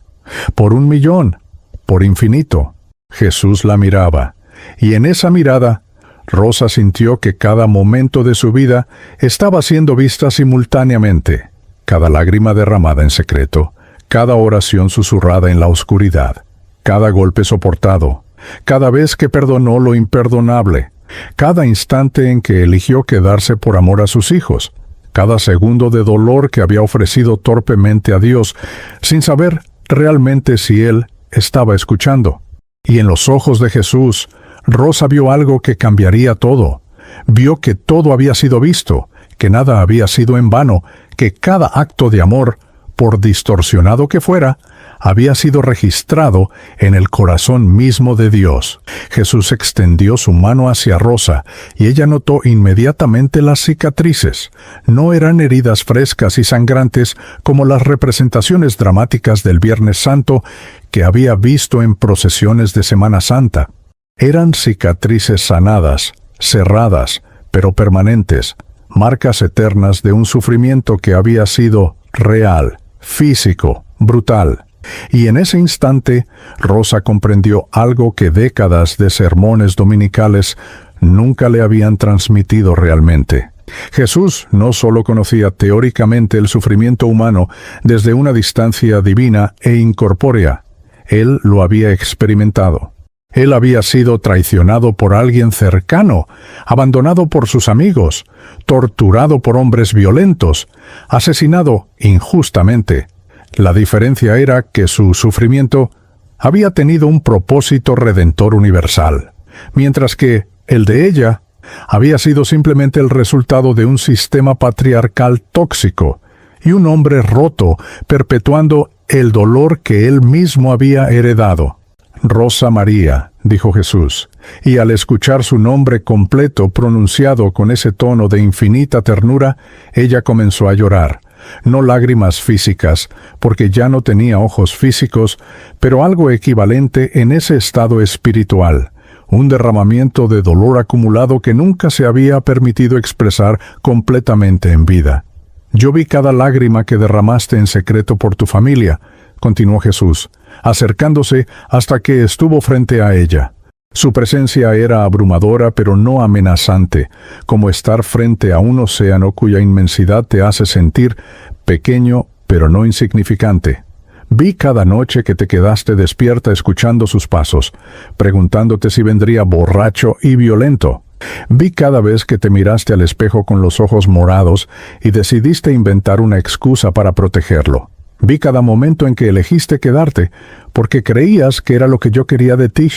por 1,000,000, por infinito. Jesús la miraba, y en esa mirada, Rosa sintió que cada momento de su vida estaba siendo vista simultáneamente, cada lágrima derramada en secreto, cada oración susurrada en la oscuridad, cada golpe soportado, cada vez que perdonó lo imperdonable, cada instante en que eligió quedarse por amor a sus hijos, cada segundo de dolor que había ofrecido torpemente a Dios, sin saber realmente si Él estaba escuchando. Y en los ojos de Jesús, Rosa vio algo que cambiaría todo. Vio que todo había sido visto, que nada había sido en vano, que cada acto de amor, por distorsionado que fuera, había sido registrado en el corazón mismo de Dios. Jesús extendió su mano hacia Rosa, y ella notó inmediatamente las cicatrices. No eran heridas frescas y sangrantes como las representaciones dramáticas del Viernes Santo que había visto en procesiones de Semana Santa. Eran cicatrices sanadas, cerradas, pero permanentes, marcas eternas de un sufrimiento que había sido real, físico, brutal. Y en ese instante, Rosa comprendió algo que décadas de sermones dominicales nunca le habían transmitido realmente. Jesús no solo conocía teóricamente el sufrimiento humano desde una distancia divina e incorpórea, Él lo había experimentado. Él había sido traicionado por alguien cercano, abandonado por sus amigos, torturado por hombres violentos, asesinado injustamente. La diferencia era que su sufrimiento había tenido un propósito redentor universal, mientras que el de ella había sido simplemente el resultado de un sistema patriarcal tóxico y un hombre roto perpetuando el dolor que él mismo había heredado. «Rosa María», dijo Jesús, y al escuchar su nombre completo pronunciado con ese tono de infinita ternura, ella comenzó a llorar. No lágrimas físicas, porque ya no tenía ojos físicos, pero algo equivalente en ese estado espiritual, un derramamiento de dolor acumulado que nunca se había permitido expresar completamente en vida. «Yo vi cada lágrima que derramaste en secreto por tu familia», continuó Jesús, acercándose hasta que estuvo frente a ella. Su presencia era abrumadora pero no amenazante, como estar frente a un océano cuya inmensidad te hace sentir pequeño pero no insignificante. Vi cada noche que te quedaste despierta escuchando sus pasos, preguntándote si vendría borracho y violento. Vi cada vez que te miraste al espejo con los ojos morados y decidiste inventar una excusa para protegerlo. Vi cada momento en que elegiste quedarte, porque creías que era lo que yo quería de ti.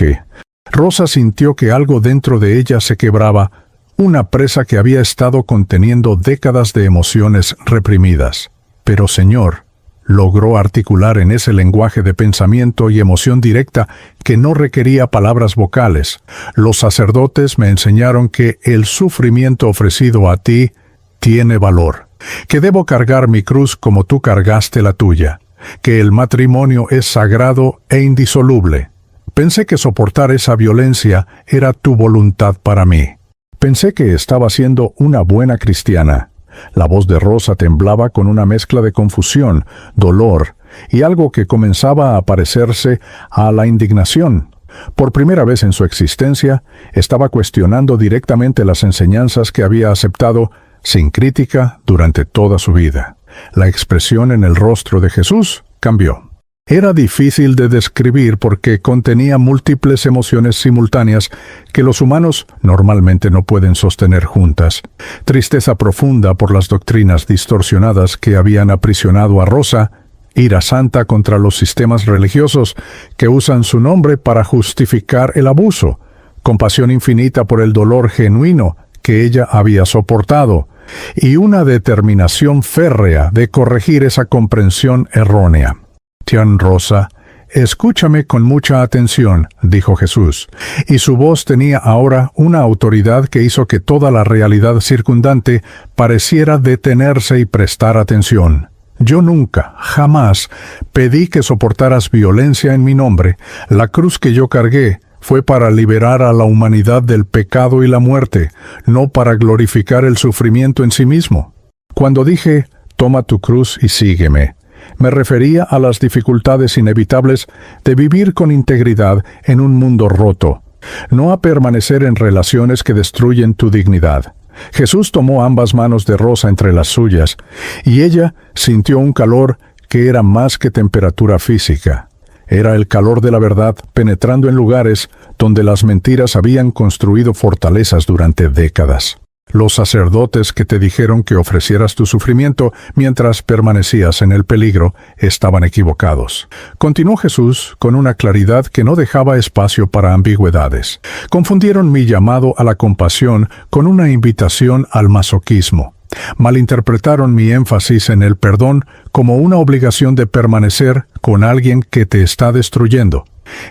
Rosa sintió que algo dentro de ella se quebraba, una presa que había estado conteniendo décadas de emociones reprimidas. Pero, Señor, logró articular en ese lenguaje de pensamiento y emoción directa que no requería palabras vocales. Los sacerdotes me enseñaron que el sufrimiento ofrecido a ti tiene valor, que debo cargar mi cruz como tú cargaste la tuya, que el matrimonio es sagrado e indisoluble. Pensé que soportar esa violencia era tu voluntad para mí. Pensé que estaba siendo una buena cristiana. La voz de Rosa temblaba con una mezcla de confusión, dolor y algo que comenzaba a parecerse a la indignación. Por primera vez en su existencia, estaba cuestionando directamente las enseñanzas que había aceptado sin crítica durante toda su vida. La expresión en el rostro de Jesús cambió. Era difícil de describir porque contenía múltiples emociones simultáneas que los humanos normalmente no pueden sostener juntas. Tristeza profunda por las doctrinas distorsionadas que habían aprisionado a Rosa, ira santa contra los sistemas religiosos que usan su nombre para justificar el abuso, compasión infinita por el dolor genuino que ella había soportado, y una determinación férrea de corregir esa comprensión errónea. «Tian Rosa, escúchame con mucha atención», dijo Jesús, y su voz tenía ahora una autoridad que hizo que toda la realidad circundante pareciera detenerse y prestar atención. «Yo nunca, jamás, pedí que soportaras violencia en mi nombre. La cruz que yo cargué fue para liberar a la humanidad del pecado y la muerte, no para glorificar el sufrimiento en sí mismo. Cuando dije, toma tu cruz y sígueme, me refería a las dificultades inevitables de vivir con integridad en un mundo roto, no a permanecer en relaciones que destruyen tu dignidad». Jesús tomó ambas manos de Rosa entre las suyas, y ella sintió un calor que era más que temperatura física. Era el calor de la verdad penetrando en lugares donde las mentiras habían construido fortalezas durante décadas. Los sacerdotes que te dijeron que ofrecieras tu sufrimiento mientras permanecías en el peligro estaban equivocados. Continuó Jesús con una claridad que no dejaba espacio para ambigüedades. Confundieron mi llamado a la compasión con una invitación al masoquismo. Malinterpretaron mi énfasis en el perdón como una obligación de permanecer con alguien que te está destruyendo.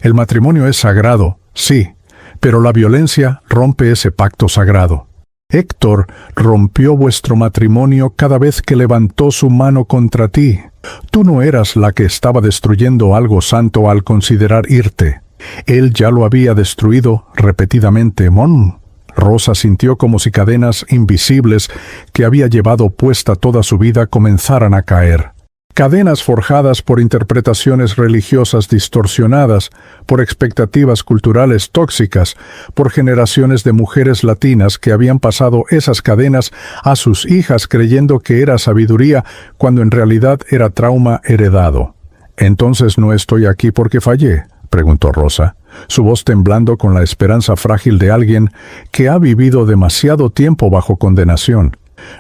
El matrimonio es sagrado, sí, pero la violencia rompe ese pacto sagrado. Héctor rompió vuestro matrimonio cada vez que levantó su mano contra ti. Tú no eras la que estaba destruyendo algo santo al considerar irte. Él ya lo había destruido repetidamente. Rosa sintió como si cadenas invisibles que había llevado puesta toda su vida comenzaran a caer. Cadenas forjadas por interpretaciones religiosas distorsionadas, por expectativas culturales tóxicas, por generaciones de mujeres latinas que habían pasado esas cadenas a sus hijas creyendo que era sabiduría cuando en realidad era trauma heredado. «¿Entonces no estoy aquí porque fallé?», preguntó Rosa, su voz temblando con la esperanza frágil de alguien que ha vivido demasiado tiempo bajo condenación.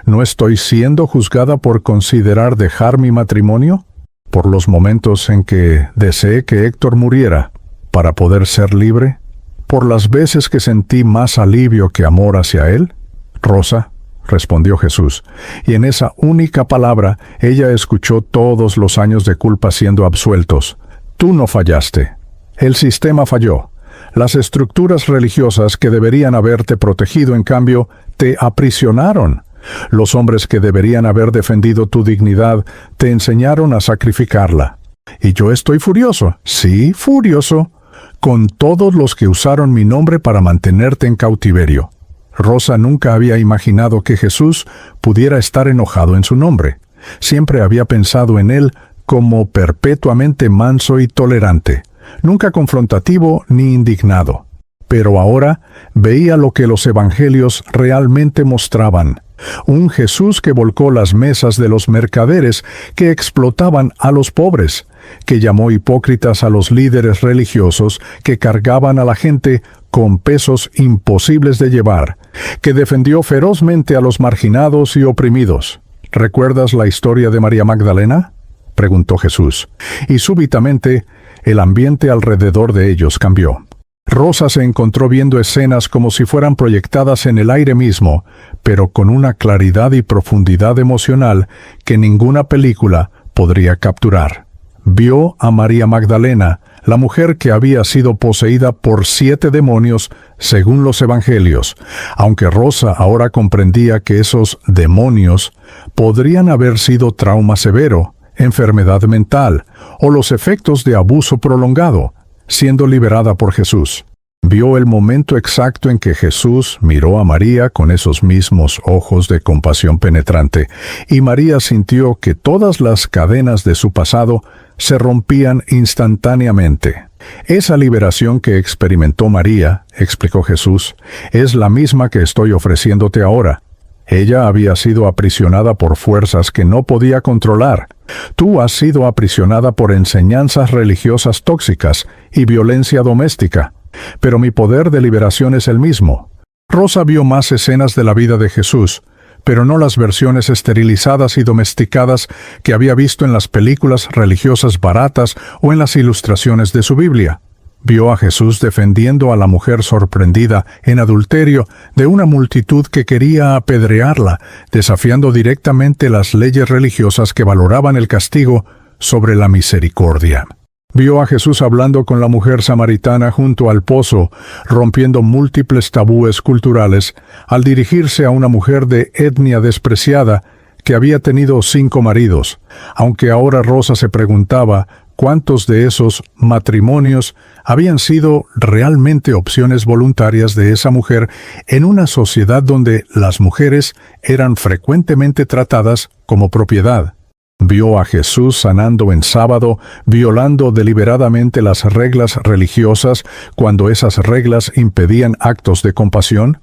«¿No estoy siendo juzgada por considerar dejar mi matrimonio? ¿Por los momentos en que deseé que Héctor muriera para poder ser libre? ¿Por las veces que sentí más alivio que amor hacia él?» «Rosa», respondió Jesús, y en esa única palabra ella escuchó todos los años de culpa siendo absueltos. «Tú no fallaste. El sistema falló. Las estructuras religiosas que deberían haberte protegido, en cambio, te aprisionaron. Los hombres que deberían haber defendido tu dignidad te enseñaron a sacrificarla. Y yo estoy furioso, sí, furioso, con todos los que usaron mi nombre para mantenerte en cautiverio». Rosa nunca había imaginado que Jesús pudiera estar enojado en su nombre. Siempre había pensado en él como perpetuamente manso y tolerante, nunca confrontativo ni indignado. Pero ahora veía lo que los evangelios realmente mostraban. Un Jesús que volcó las mesas de los mercaderes que explotaban a los pobres, que llamó hipócritas a los líderes religiosos que cargaban a la gente con pesos imposibles de llevar, que defendió ferozmente a los marginados y oprimidos. ¿Recuerdas la historia de María Magdalena?, preguntó Jesús, y súbitamente el ambiente alrededor de ellos cambió. Rosa se encontró viendo escenas como si fueran proyectadas en el aire mismo, pero con una claridad y profundidad emocional que ninguna película podría capturar. Vio a María Magdalena, la mujer que había sido poseída por 7 demonios, según los evangelios, aunque Rosa ahora comprendía que esos demonios podrían haber sido trauma severo, enfermedad mental o los efectos de abuso prolongado, siendo liberada por Jesús. Vio el momento exacto en que Jesús miró a María con esos mismos ojos de compasión penetrante, y María sintió que todas las cadenas de su pasado se rompían instantáneamente. Esa liberación que experimentó María, explicó Jesús, es la misma que estoy ofreciéndote ahora. Ella había sido aprisionada por fuerzas que no podía controlar. Tú has sido aprisionada por enseñanzas religiosas tóxicas y violencia doméstica. Pero mi poder de liberación es el mismo. Rosa vio más escenas de la vida de Jesús, pero no las versiones esterilizadas y domesticadas que había visto en las películas religiosas baratas o en las ilustraciones de su Biblia. Vio a Jesús defendiendo a la mujer sorprendida en adulterio de una multitud que quería apedrearla, desafiando directamente las leyes religiosas que valoraban el castigo sobre la misericordia. Vio a Jesús hablando con la mujer samaritana junto al pozo, rompiendo múltiples tabúes culturales, al dirigirse a una mujer de etnia despreciada que había tenido 5 maridos, aunque ahora Rosa se preguntaba cuántos de esos matrimonios habían sido realmente opciones voluntarias de esa mujer en una sociedad donde las mujeres eran frecuentemente tratadas como propiedad. Vio a Jesús sanando en sábado, violando deliberadamente las reglas religiosas cuando esas reglas impedían actos de compasión.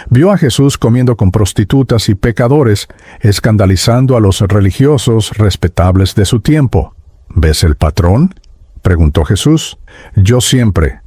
Vio a Jesús comiendo con prostitutas y pecadores, escandalizando a los religiosos respetables de su tiempo. ¿Ves el patrón?, preguntó Jesús. Yo siempre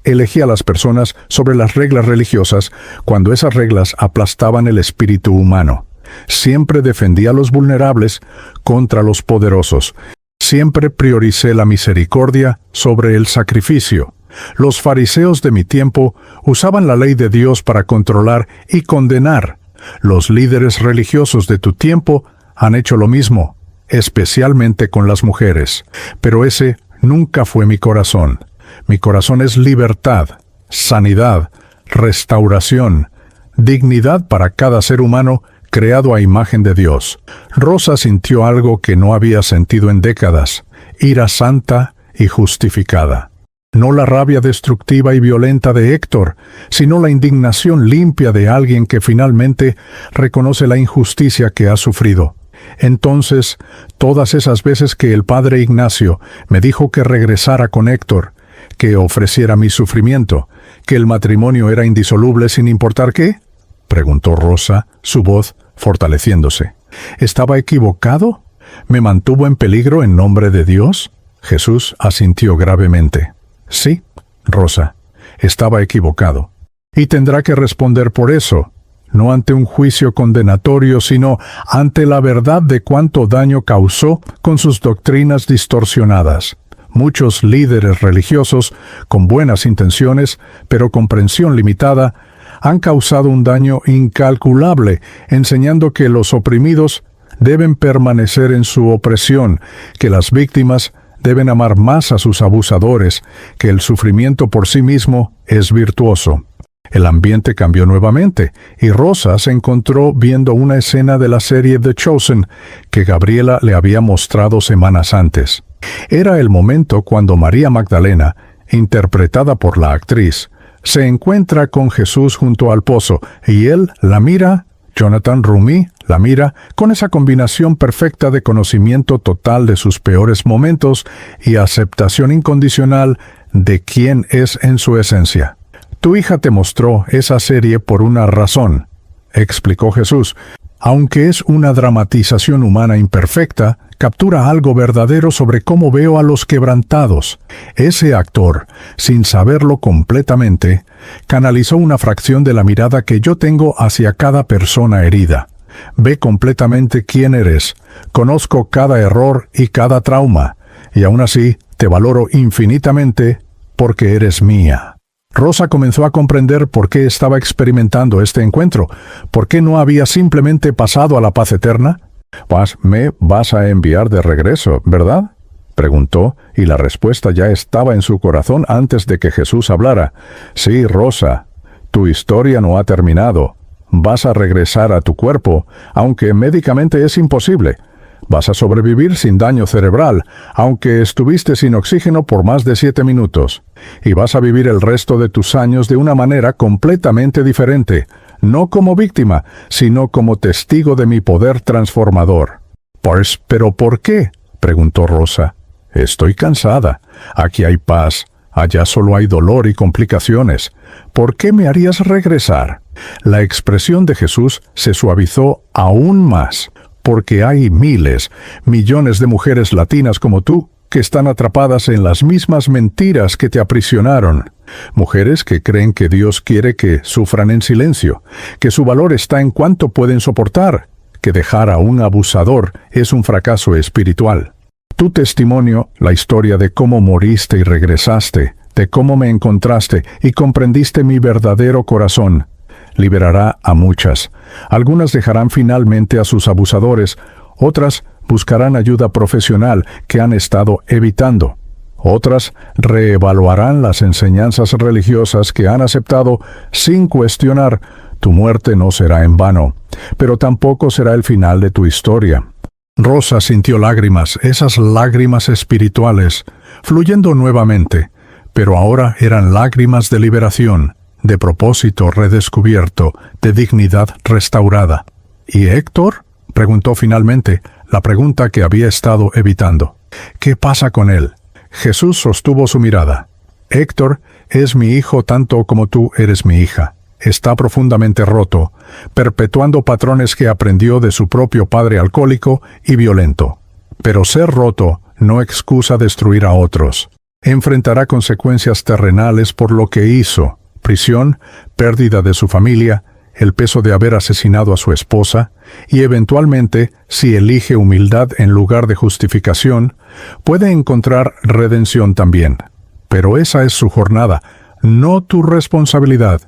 elegí a las personas sobre las reglas religiosas cuando esas reglas aplastaban el espíritu humano. Siempre defendí a los vulnerables contra los poderosos. Siempre prioricé la misericordia sobre el sacrificio. Los fariseos de mi tiempo usaban la ley de Dios para controlar y condenar. Los líderes religiosos de tu tiempo han hecho lo mismo, especialmente con las mujeres. Pero ese nunca fue mi corazón. Mi corazón es libertad, sanidad, restauración, dignidad para cada ser humano creado a imagen de Dios. Rosa sintió algo que no había sentido en décadas: ira santa y justificada. No la rabia destructiva y violenta de Héctor, sino la indignación limpia de alguien que finalmente reconoce la injusticia que ha sufrido. Entonces, todas esas veces que el padre Ignacio me dijo que regresara con Héctor, que ofreciera mi sufrimiento, que el matrimonio era indisoluble sin importar qué, preguntó Rosa, su voz fortaleciéndose. ¿Estaba equivocado? ¿Me mantuvo en peligro en nombre de Dios? Jesús asintió gravemente. Sí, Rosa, estaba equivocado. Y tendrá que responder por eso, no ante un juicio condenatorio, sino ante la verdad de cuánto daño causó con sus doctrinas distorsionadas. Muchos líderes religiosos, con buenas intenciones, pero comprensión limitada, han causado un daño incalculable, enseñando que los oprimidos deben permanecer en su opresión, que las víctimas deben amar más a sus abusadores, que el sufrimiento por sí mismo es virtuoso. El ambiente cambió nuevamente, y Rosa se encontró viendo una escena de la serie The Chosen que Gabriela le había mostrado semanas antes. Era el momento cuando María Magdalena, interpretada por la actriz, se encuentra con Jesús junto al pozo, y él la mira, Jonathan Rumi la mira, con esa combinación perfecta de conocimiento total de sus peores momentos y aceptación incondicional de quién es en su esencia. Tu hija te mostró esa serie por una razón, explicó Jesús. Aunque es una dramatización humana imperfecta, captura algo verdadero sobre cómo veo a los quebrantados. Ese actor, sin saberlo completamente, canalizó una fracción de la mirada que yo tengo hacia cada persona herida. Ve completamente quién eres, conozco cada error y cada trauma, y aún así te valoro infinitamente porque eres mía. Rosa comenzó a comprender por qué estaba experimentando este encuentro, por qué no había simplemente pasado a la paz eterna. «Me vas a enviar de regreso, ¿verdad?», preguntó, y la respuesta ya estaba en su corazón antes de que Jesús hablara. «Sí, Rosa, tu historia no ha terminado. Vas a regresar a tu cuerpo, aunque médicamente es imposible. Vas a sobrevivir sin daño cerebral, aunque estuviste sin oxígeno por más de 7 minutos. Y vas a vivir el resto de tus años de una manera completamente diferente, no como víctima, sino como testigo de mi poder transformador». «¿Pero por qué?», preguntó Rosa. Estoy cansada. Aquí hay paz. Allá solo hay dolor y complicaciones. ¿Por qué me harías regresar? La expresión de Jesús se suavizó aún más, porque hay miles, millones de mujeres latinas como tú que están atrapadas en las mismas mentiras que te aprisionaron. Mujeres que creen que Dios quiere que sufran en silencio, que su valor está en cuánto pueden soportar, que dejar a un abusador es un fracaso espiritual. Tu testimonio, la historia de cómo moriste y regresaste, de cómo me encontraste y comprendiste mi verdadero corazón, liberará a muchas. Algunas dejarán finalmente a sus abusadores, otras buscarán ayuda profesional que han estado evitando. Otras reevaluarán las enseñanzas religiosas que han aceptado sin cuestionar. Tu muerte no será en vano, pero tampoco será el final de tu historia. Rosa sintió lágrimas, esas lágrimas espirituales, fluyendo nuevamente, pero ahora eran lágrimas de liberación, de propósito redescubierto, de dignidad restaurada. ¿Y Héctor?, preguntó finalmente, la pregunta que había estado evitando. ¿Qué pasa con él? Jesús sostuvo su mirada. Héctor es mi hijo tanto como tú eres mi hija. Está profundamente roto, perpetuando patrones que aprendió de su propio padre alcohólico y violento. Pero ser roto no excusa destruir a otros. Enfrentará consecuencias terrenales por lo que hizo: prisión, pérdida de su familia, el peso de haber asesinado a su esposa, y eventualmente, si elige humildad en lugar de justificación, puede encontrar redención también. Pero esa es su jornada, no tu responsabilidad.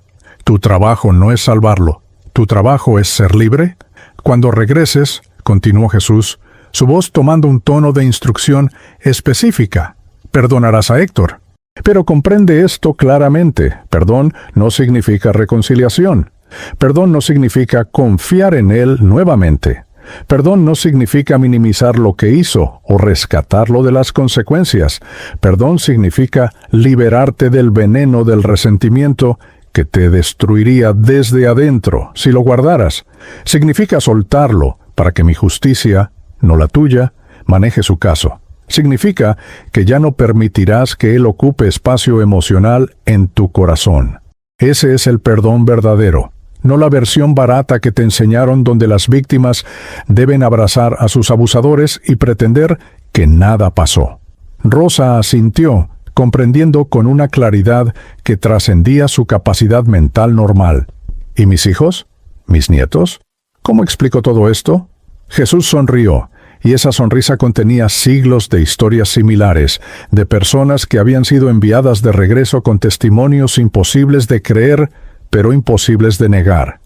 Tu trabajo no es salvarlo. Tu trabajo es ser libre. Cuando regreses, continuó Jesús, su voz tomando un tono de instrucción específica, perdonarás a Héctor. Pero comprende esto claramente. Perdón no significa reconciliación. Perdón no significa confiar en él nuevamente. Perdón no significa minimizar lo que hizo o rescatarlo de las consecuencias. Perdón significa liberarte del veneno del resentimiento que te destruiría desde adentro si lo guardaras. Significa soltarlo para que mi justicia, no la tuya, maneje su caso. Significa que ya no permitirás que él ocupe espacio emocional en tu corazón. Ese es el perdón verdadero, no la versión barata que te enseñaron donde las víctimas deben abrazar a sus abusadores y pretender que nada pasó. Rosa asintió, comprendiendo con una claridad que trascendía su capacidad mental normal. ¿Y mis hijos? ¿Mis nietos? ¿Cómo explico todo esto? Jesús sonrió, y esa sonrisa contenía siglos de historias similares, de personas que habían sido enviadas de regreso con testimonios imposibles de creer, pero imposibles de negar.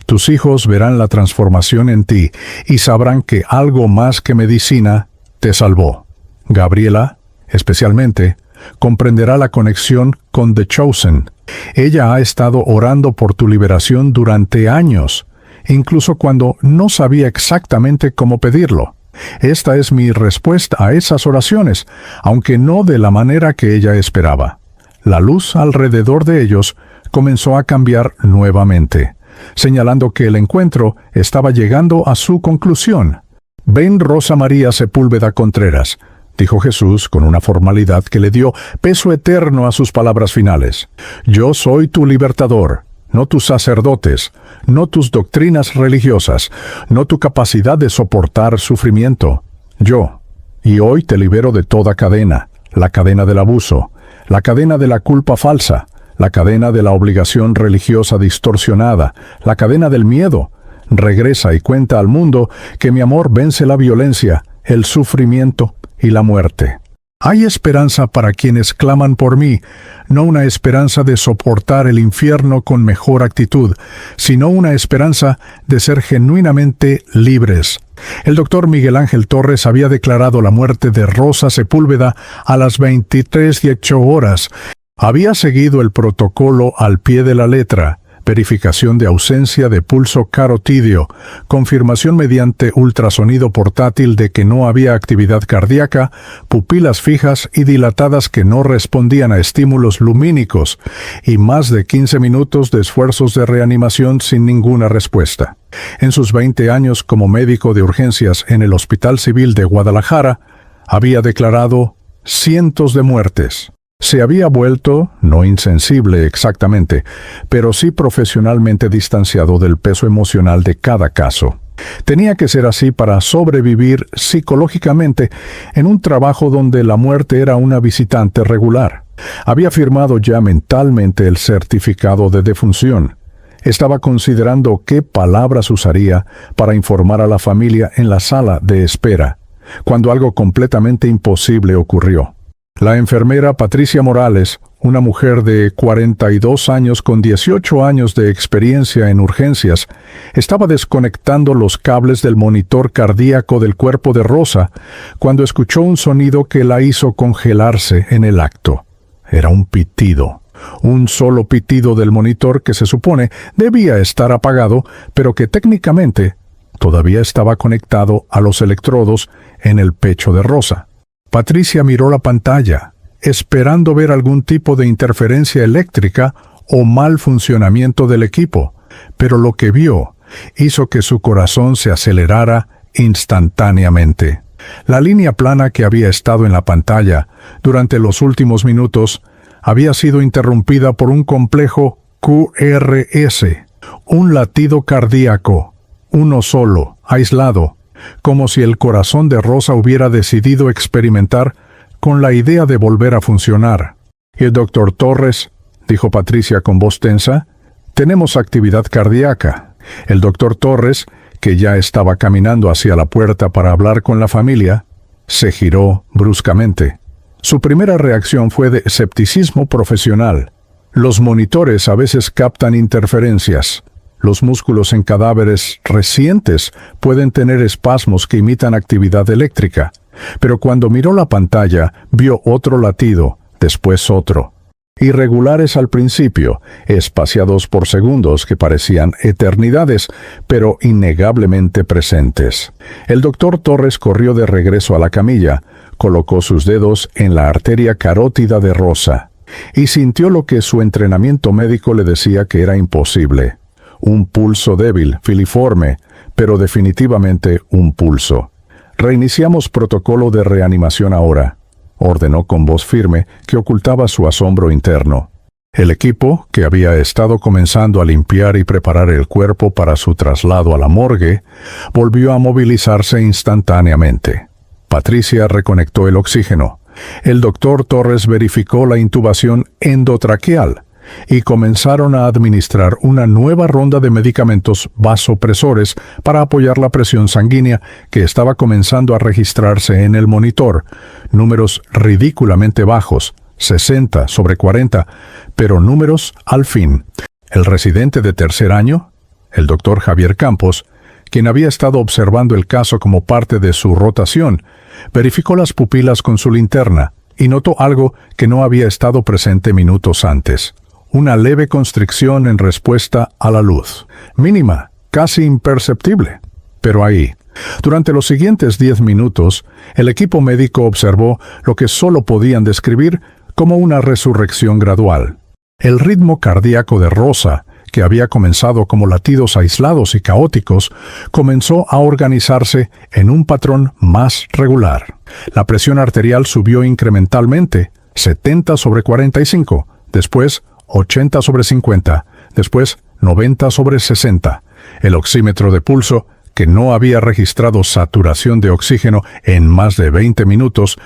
Tus hijos verán la transformación en ti y sabrán que algo más que medicina te salvó. Gabriela, especialmente, comprenderá la conexión con The Chosen. Ella ha estado orando por tu liberación durante años, incluso cuando no sabía exactamente cómo pedirlo. Esta es mi respuesta a esas oraciones, aunque no de la manera que ella esperaba. La luz alrededor de ellos comenzó a cambiar nuevamente, señalando que el encuentro estaba llegando a su conclusión. «Ven, Rosa María Sepúlveda Contreras», dijo Jesús con una formalidad que le dio peso eterno a sus palabras finales. «Yo soy tu libertador, no tus sacerdotes, no tus doctrinas religiosas, no tu capacidad de soportar sufrimiento. Yo. Y hoy te libero de toda cadena, la cadena del abuso, la cadena de la culpa falsa, la cadena de la obligación religiosa distorsionada, la cadena del miedo. Regresa y cuenta al mundo que mi amor vence la violencia, el sufrimiento y la muerte. Hay esperanza para quienes claman por mí, no una esperanza de soportar el infierno con mejor actitud, sino una esperanza de ser genuinamente libres. El doctor Miguel Ángel Torres había declarado la muerte de Rosa Sepúlveda a las 23:18. Había seguido el protocolo al pie de la letra: verificación de ausencia de pulso carotídeo, confirmación mediante ultrasonido portátil de que no había actividad cardíaca, pupilas fijas y dilatadas que no respondían a estímulos lumínicos, y más de 15 minutos de esfuerzos de reanimación sin ninguna respuesta. En sus 20 años como médico de urgencias en el Hospital Civil de Guadalajara, Había declarado cientos de muertes. Se había vuelto, no insensible exactamente, pero sí profesionalmente distanciado del peso emocional de cada caso. Tenía que ser así para sobrevivir psicológicamente en un trabajo donde la muerte era una visitante regular. Había firmado ya mentalmente el certificado de defunción. Estaba considerando qué palabras usaría para informar a la familia en la sala de espera, cuando algo completamente imposible ocurrió. La enfermera Patricia Morales, una mujer de 42 años con 18 años de experiencia en urgencias, estaba desconectando los cables del monitor cardíaco del cuerpo de Rosa cuando escuchó un sonido que la hizo congelarse en el acto. Era un pitido. Un solo pitido del monitor que se supone debía estar apagado, pero que técnicamente todavía estaba conectado a los electrodos en el pecho de Rosa. Patricia miró la pantalla, esperando ver algún tipo de interferencia eléctrica o mal funcionamiento del equipo, pero lo que vio hizo que su corazón se acelerara instantáneamente. La línea plana que había estado en la pantalla durante los últimos minutos había sido interrumpida por un complejo QRS, un latido cardíaco, uno solo, aislado, como si el corazón de Rosa hubiera decidido experimentar con la idea de volver a funcionar. «Y el doctor Torres», dijo Patricia con voz tensa, «tenemos actividad cardíaca». El doctor Torres, que ya estaba caminando hacia la puerta para hablar con la familia, se giró bruscamente. Su primera reacción fue de escepticismo profesional. Los monitores a veces captan interferencias. Los músculos en cadáveres recientes pueden tener espasmos que imitan actividad eléctrica, pero cuando miró la pantalla, vio otro latido, después otro. Irregulares al principio, espaciados por segundos que parecían eternidades, pero innegablemente presentes. El doctor Torres corrió de regreso a la camilla, colocó sus dedos en la arteria carótida de Rosa, y sintió lo que su entrenamiento médico le decía que era imposible. Un pulso débil, filiforme, pero definitivamente un pulso. «Reiniciamos protocolo de reanimación ahora», ordenó con voz firme que ocultaba su asombro interno. El equipo, que había estado comenzando a limpiar y preparar el cuerpo para su traslado a la morgue, volvió a movilizarse instantáneamente. Patricia reconectó el oxígeno. El doctor Torres verificó la intubación endotraqueal y comenzaron a administrar una nueva ronda de medicamentos vasopresores para apoyar la presión sanguínea que estaba comenzando a registrarse en el monitor, números ridículamente bajos, 60/40, pero números al fin. El residente de tercer año, el doctor Javier Campos, quien había estado observando el caso como parte de su rotación, verificó las pupilas con su linterna y notó algo que no había estado presente minutos antes. Una leve constricción en respuesta a la luz. Mínima, casi imperceptible. Pero ahí. Durante los siguientes 10 minutos, el equipo médico observó lo que solo podían describir como una resurrección gradual. El ritmo cardíaco de Rosa, que había comenzado como latidos aislados y caóticos, comenzó a organizarse en un patrón más regular. La presión arterial subió incrementalmente, 70/45, después 80/50, después 90/60. El oxímetro de pulso, que no había registrado saturación de oxígeno en más de 20 minutos,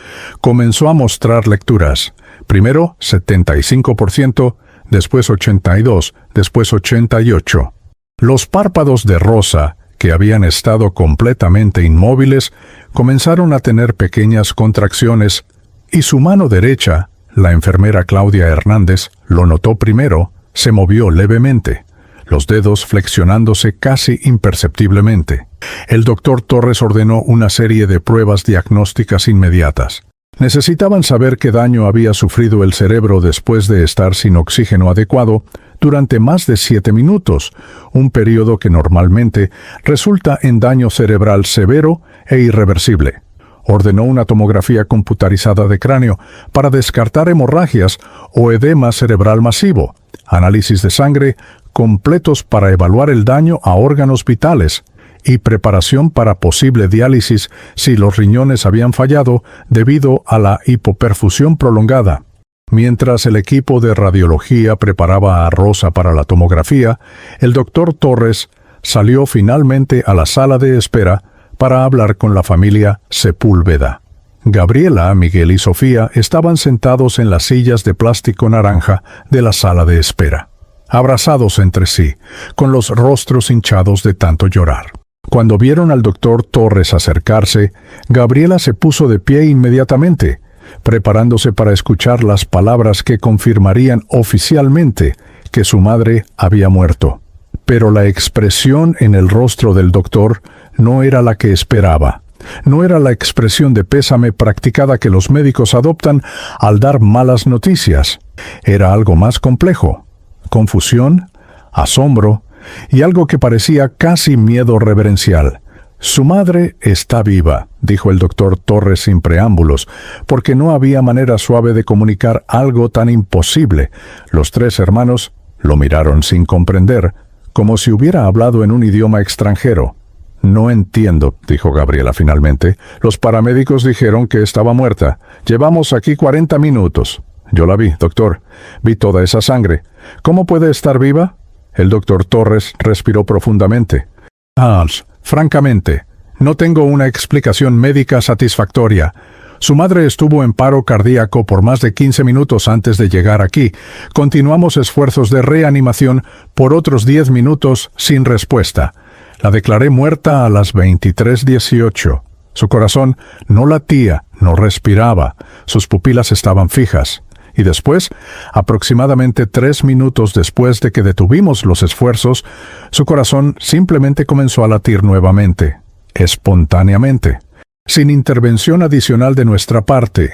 comenzó a mostrar lecturas. Primero 75%, después 82%, después 88%. Los párpados de Rosa, que habían estado completamente inmóviles, comenzaron a tener pequeñas contracciones, y su mano derecha, la enfermera Claudia Hernández, lo notó primero, se movió levemente, los dedos flexionándose casi imperceptiblemente. El doctor Torres ordenó una serie de pruebas diagnósticas inmediatas. Necesitaban saber qué daño había sufrido el cerebro después de estar sin oxígeno adecuado durante más de 7 minutos, un periodo que normalmente resulta en daño cerebral severo e irreversible. Ordenó una tomografía computarizada de cráneo para descartar hemorragias o edema cerebral masivo, análisis de sangre completos para evaluar el daño a órganos vitales y preparación para posible diálisis si los riñones habían fallado debido a la hipoperfusión prolongada. Mientras el equipo de radiología preparaba a Rosa para la tomografía, el doctor Torres salió finalmente a la sala de espera para hablar con la familia Sepúlveda. Gabriela, Miguel y Sofía estaban sentados en las sillas de plástico naranja de la sala de espera, abrazados entre sí, con los rostros hinchados de tanto llorar. Cuando vieron al doctor Torres acercarse, Gabriela se puso de pie inmediatamente, preparándose para escuchar las palabras que confirmarían oficialmente que su madre había muerto. Pero la expresión en el rostro del doctor no era la que esperaba. No era la expresión de pésame practicada que los médicos adoptan al dar malas noticias. Era algo más complejo: confusión, asombro y algo que parecía casi miedo reverencial. «Su madre está viva», dijo el doctor Torres sin preámbulos, porque no había manera suave de comunicar algo tan imposible. Los tres hermanos lo miraron sin comprender, como si hubiera hablado en un idioma extranjero. «No entiendo», dijo Gabriela finalmente. «Los paramédicos dijeron que estaba muerta. Llevamos aquí 40 minutos. Yo la vi, doctor. Vi toda esa sangre. ¿Cómo puede estar viva?» El doctor Torres respiró profundamente. «Hans, francamente, no tengo una explicación médica satisfactoria. Su madre estuvo en paro cardíaco por más de 15 minutos antes de llegar aquí. Continuamos esfuerzos de reanimación por otros 10 minutos sin respuesta. La declaré muerta a las 23:18. Su corazón no latía, no respiraba. Sus pupilas estaban fijas. Y después, aproximadamente 3 minutos después de que detuvimos los esfuerzos, su corazón simplemente comenzó a latir nuevamente, espontáneamente, sin intervención adicional de nuestra parte.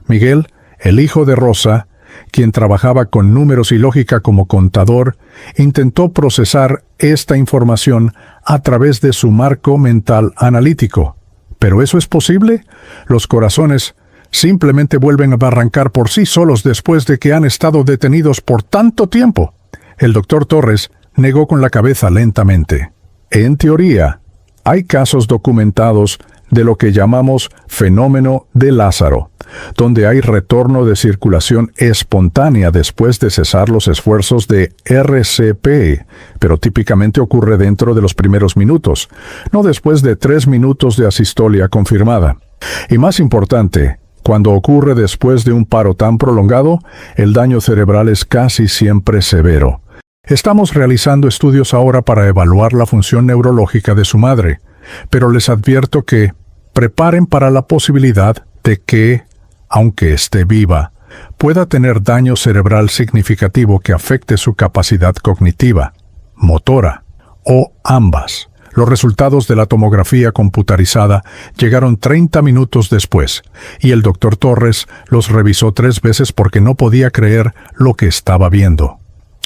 Miguel, el hijo de Rosa, quien trabajaba con números y lógica como contador, intentó procesar esta información a través de su marco mental analítico. ¿Pero eso es posible? Los corazones simplemente vuelven a arrancar por sí solos después de que han estado detenidos por tanto tiempo. El doctor Torres negó con la cabeza lentamente. En teoría, hay casos documentados de lo que llamamos fenómeno de Lázaro, donde hay retorno de circulación espontánea después de cesar los esfuerzos de RCP, pero típicamente ocurre dentro de los primeros minutos, no después de 3 minutos de asistolia confirmada. Y más importante, cuando ocurre después de un paro tan prolongado, el daño cerebral es casi siempre severo. Estamos realizando estudios ahora para evaluar la función neurológica de su madre, pero les advierto que preparen para la posibilidad de que, aunque esté viva, pueda tener daño cerebral significativo que afecte su capacidad cognitiva, motora o ambas. Los resultados de la tomografía computarizada llegaron 30 minutos después, y el doctor Torres los revisó 3 veces porque no podía creer lo que estaba viendo.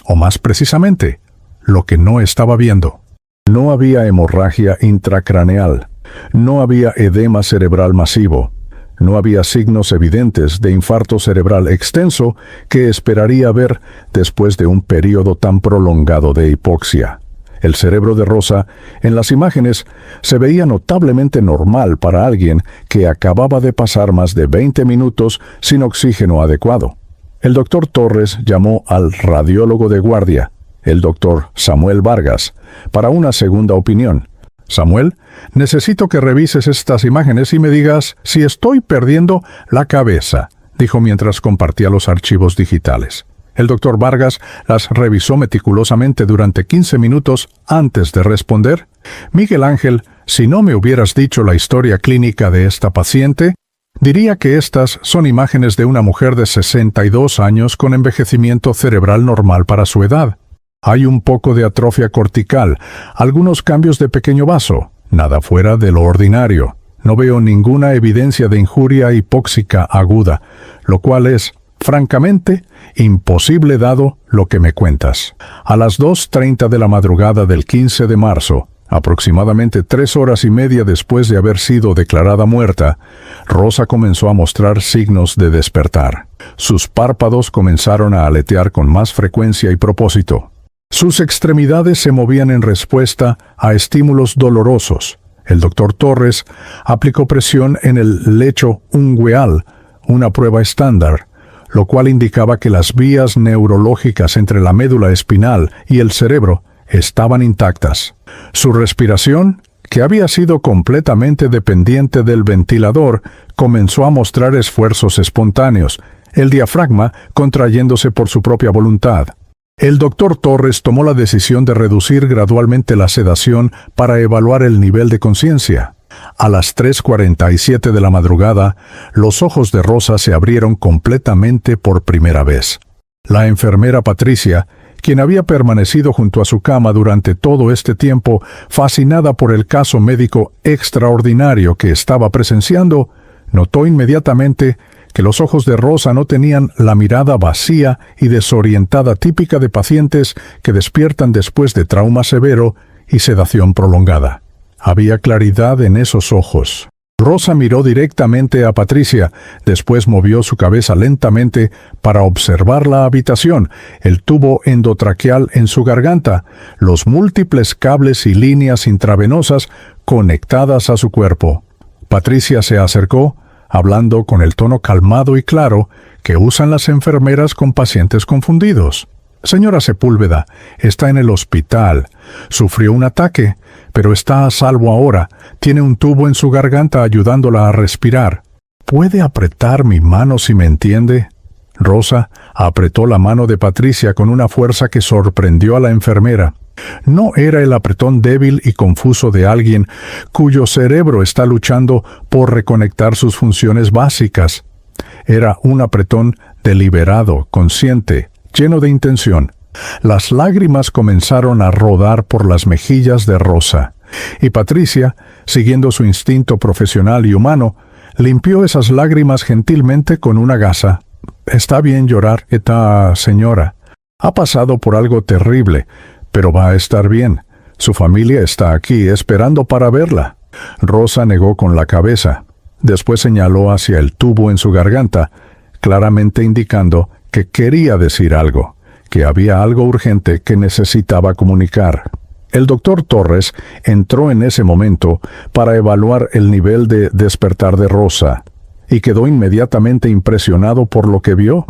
O más precisamente, lo que no estaba viendo. No había hemorragia intracraneal, no había edema cerebral masivo, no había signos evidentes de infarto cerebral extenso que esperaría ver después de un periodo tan prolongado de hipoxia. El cerebro de Rosa, en las imágenes, se veía notablemente normal para alguien que acababa de pasar más de 20 minutos sin oxígeno adecuado. El doctor Torres llamó al radiólogo de guardia, el doctor Samuel Vargas, para una segunda opinión. «Samuel, necesito que revises estas imágenes y me digas si estoy perdiendo la cabeza», dijo mientras compartía los archivos digitales. El doctor Vargas las revisó meticulosamente durante 15 minutos antes de responder. «Miguel Ángel, si no me hubieras dicho la historia clínica de esta paciente, diría que estas son imágenes de una mujer de 62 años con envejecimiento cerebral normal para su edad. Hay un poco de atrofia cortical, algunos cambios de pequeño vaso, nada fuera de lo ordinario. No veo ninguna evidencia de injuria hipóxica aguda, lo cual es, francamente, imposible dado lo que me cuentas». A las 2:30 de la madrugada del 15 de marzo, aproximadamente 3 horas y media después de haber sido declarada muerta, Rosa comenzó a mostrar signos de despertar. Sus párpados comenzaron a aletear con más frecuencia y propósito. Sus extremidades se movían en respuesta a estímulos dolorosos. El doctor Torres aplicó presión en el lecho ungueal, una prueba estándar, lo cual indicaba que las vías neurológicas entre la médula espinal y el cerebro estaban intactas. Su respiración, que había sido completamente dependiente del ventilador, comenzó a mostrar esfuerzos espontáneos, el diafragma contrayéndose por su propia voluntad. El doctor Torres tomó la decisión de reducir gradualmente la sedación para evaluar el nivel de conciencia. A las 3:47 de la madrugada, los ojos de Rosa se abrieron completamente por primera vez. La enfermera Patricia, quien había permanecido junto a su cama durante todo este tiempo, fascinada por el caso médico extraordinario que estaba presenciando, notó inmediatamente que los ojos de Rosa no tenían la mirada vacía y desorientada típica de pacientes que despiertan después de trauma severo y sedación prolongada. Había claridad en esos ojos. Rosa miró directamente a Patricia, después movió su cabeza lentamente para observar la habitación, el tubo endotraqueal en su garganta, los múltiples cables y líneas intravenosas conectadas a su cuerpo. Patricia se acercó, hablando con el tono calmado y claro que usan las enfermeras con pacientes confundidos. «Señora Sepúlveda, está en el hospital. Sufrió un ataque, pero está a salvo ahora. Tiene un tubo en su garganta ayudándola a respirar. ¿Puede apretar mi mano si me entiende?» Rosa apretó la mano de Patricia con una fuerza que sorprendió a la enfermera. No era el apretón débil y confuso de alguien cuyo cerebro está luchando por reconectar sus funciones básicas. Era un apretón deliberado, consciente, lleno de intención. Las lágrimas comenzaron a rodar por las mejillas de Rosa, y Patricia, siguiendo su instinto profesional y humano, limpió esas lágrimas gentilmente con una gasa. «Está bien llorar, esta señora. Ha pasado por algo terrible, pero va a estar bien. Su familia está aquí esperando para verla». Rosa negó con la cabeza. Después señaló hacia el tubo en su garganta, claramente indicando que quería decir algo, que había algo urgente que necesitaba comunicar. El doctor Torres entró en ese momento para evaluar el nivel de despertar de Rosa, y quedó inmediatamente impresionado por lo que vio.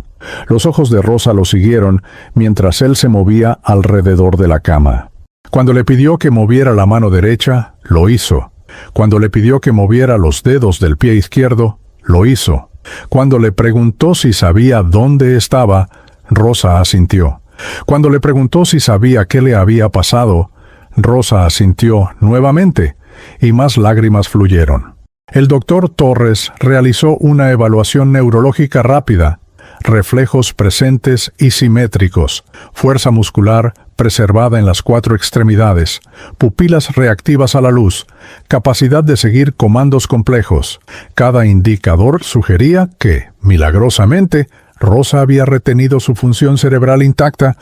Los ojos de Rosa lo siguieron mientras él se movía alrededor de la cama. Cuando le pidió que moviera la mano derecha, lo hizo. Cuando le pidió que moviera los dedos del pie izquierdo, lo hizo. Cuando le preguntó si sabía dónde estaba, Rosa asintió. Cuando le preguntó si sabía qué le había pasado, Rosa asintió nuevamente, y más lágrimas fluyeron. El doctor Torres realizó una evaluación neurológica rápida, reflejos presentes y simétricos, fuerza muscular preservada en las 4 extremidades, pupilas reactivas a la luz, capacidad de seguir comandos complejos. Cada indicador sugería que, milagrosamente, Rosa había retenido su función cerebral intacta.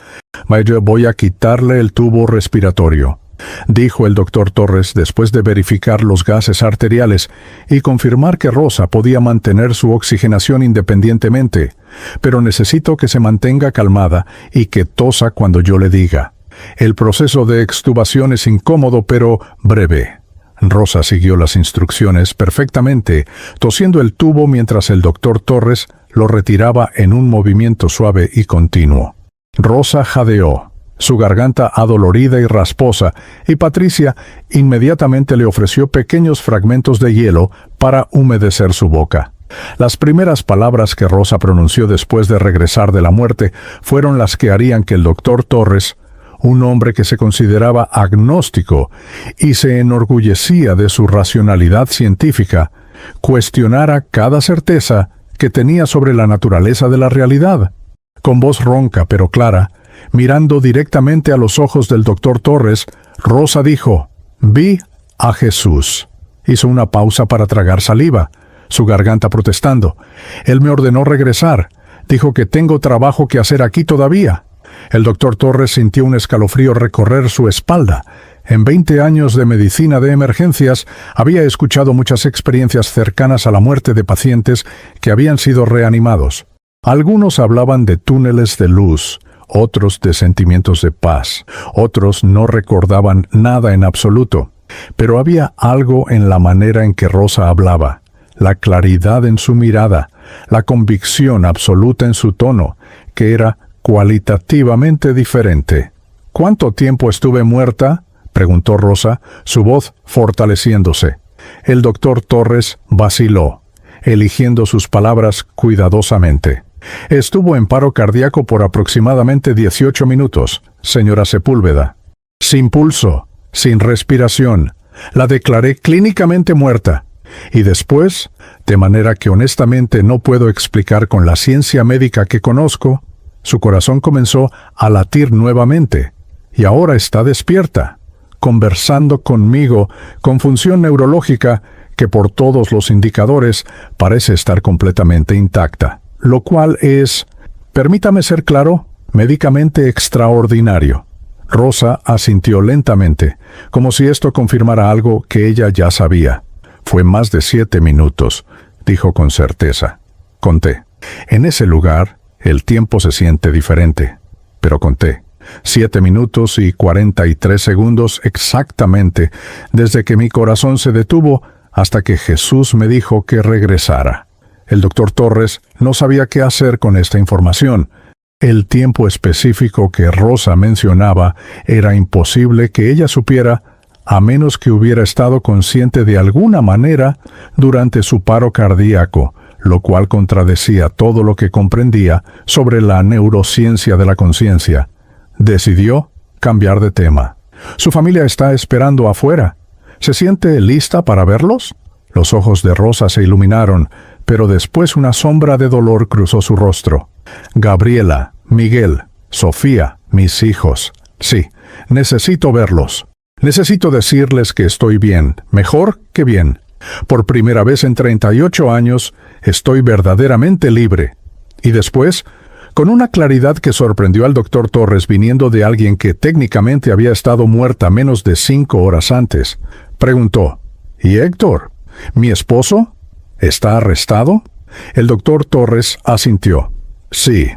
«Voy a quitarle el tubo respiratorio», dijo el doctor Torres después de verificar los gases arteriales y confirmar que Rosa podía mantener su oxigenación independientemente. «Pero necesito que se mantenga calmada y que tosa cuando yo le diga. El proceso de extubación es incómodo pero breve». Rosa siguió las instrucciones perfectamente, tosiendo el tubo mientras el doctor Torres lo retiraba en un movimiento suave y continuo. Rosa jadeó, su garganta adolorida y rasposa, y Patricia inmediatamente le ofreció pequeños fragmentos de hielo para humedecer su boca. Las primeras palabras que Rosa pronunció después de regresar de la muerte fueron las que harían que el doctor Torres, un hombre que se consideraba agnóstico y se enorgullecía de su racionalidad científica, cuestionara cada certeza que tenía sobre la naturaleza de la realidad. Con voz ronca pero clara, mirando directamente a los ojos del doctor Torres, Rosa dijo: «Vi a Jesús». Hizo una pausa para tragar saliva, su garganta protestando. «Él me ordenó regresar. Dijo que tengo trabajo que hacer aquí todavía». El doctor Torres sintió un escalofrío recorrer su espalda. En 20 años de medicina de emergencias, había escuchado muchas experiencias cercanas a la muerte de pacientes que habían sido reanimados. Algunos hablaban de túneles de luz, otros de sentimientos de paz, otros no recordaban nada en absoluto. Pero había algo en la manera en que Rosa hablaba, la claridad en su mirada, la convicción absoluta en su tono, que era cualitativamente diferente. ¿Cuánto tiempo estuve muerta?, preguntó Rosa, su voz fortaleciéndose. El doctor Torres vaciló, eligiendo sus palabras cuidadosamente. Estuvo en paro cardíaco por aproximadamente 18 minutos, señora Sepúlveda. Sin pulso, sin respiración. La declaré clínicamente muerta. Y después, de manera que honestamente no puedo explicar con la ciencia médica que conozco, su corazón comenzó a latir nuevamente, y ahora está despierta, conversando conmigo con función neurológica que por todos los indicadores parece estar completamente intacta, lo cual es, permítame ser claro, médicamente extraordinario. Rosa asintió lentamente, como si esto confirmara algo que ella ya sabía. Fue más de 7 minutos, dijo con certeza. Conté. En ese lugar, el tiempo se siente diferente. Pero conté. 7 minutos y 43 segundos exactamente, desde que mi corazón se detuvo hasta que Jesús me dijo que regresara. El doctor Torres no sabía qué hacer con esta información. El tiempo específico que Rosa mencionaba era imposible que ella supiera, a menos que hubiera estado consciente de alguna manera durante su paro cardíaco, lo cual contradecía todo lo que comprendía sobre la neurociencia de la conciencia. Decidió cambiar de tema. Su familia está esperando afuera. ¿Se siente lista para verlos? Los ojos de Rosa se iluminaron, pero después una sombra de dolor cruzó su rostro. Gabriela, Miguel, Sofía, mis hijos. Sí, necesito verlos. Necesito decirles que estoy bien, mejor que bien. Por primera vez en 38 años, estoy verdaderamente libre. Y después, con una claridad que sorprendió al doctor Torres viniendo de alguien que técnicamente había estado muerta menos de 5 horas antes, preguntó, ¿y Héctor? ¿Mi esposo? ¿Está arrestado? El doctor Torres asintió. Sí,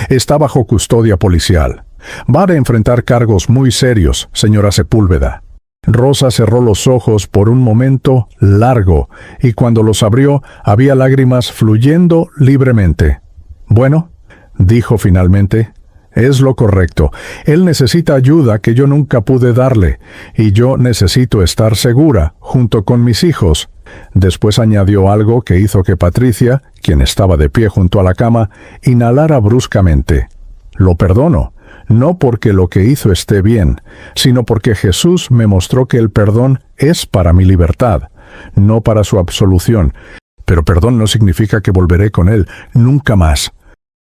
está bajo custodia policial. Va a enfrentar cargos muy serios, señora Sepúlveda. Rosa cerró los ojos por un momento largo, y cuando los abrió había lágrimas fluyendo libremente. Bueno, dijo finalmente, es lo correcto. Él necesita ayuda que yo nunca pude darle, y yo necesito estar segura, junto con mis hijos. Después añadió algo que hizo que Patricia, quien estaba de pie junto a la cama, inhalara bruscamente. Lo perdono. No porque lo que hizo esté bien, sino porque Jesús me mostró que el perdón es para mi libertad, no para su absolución. Pero perdón no significa que volveré con él, nunca más.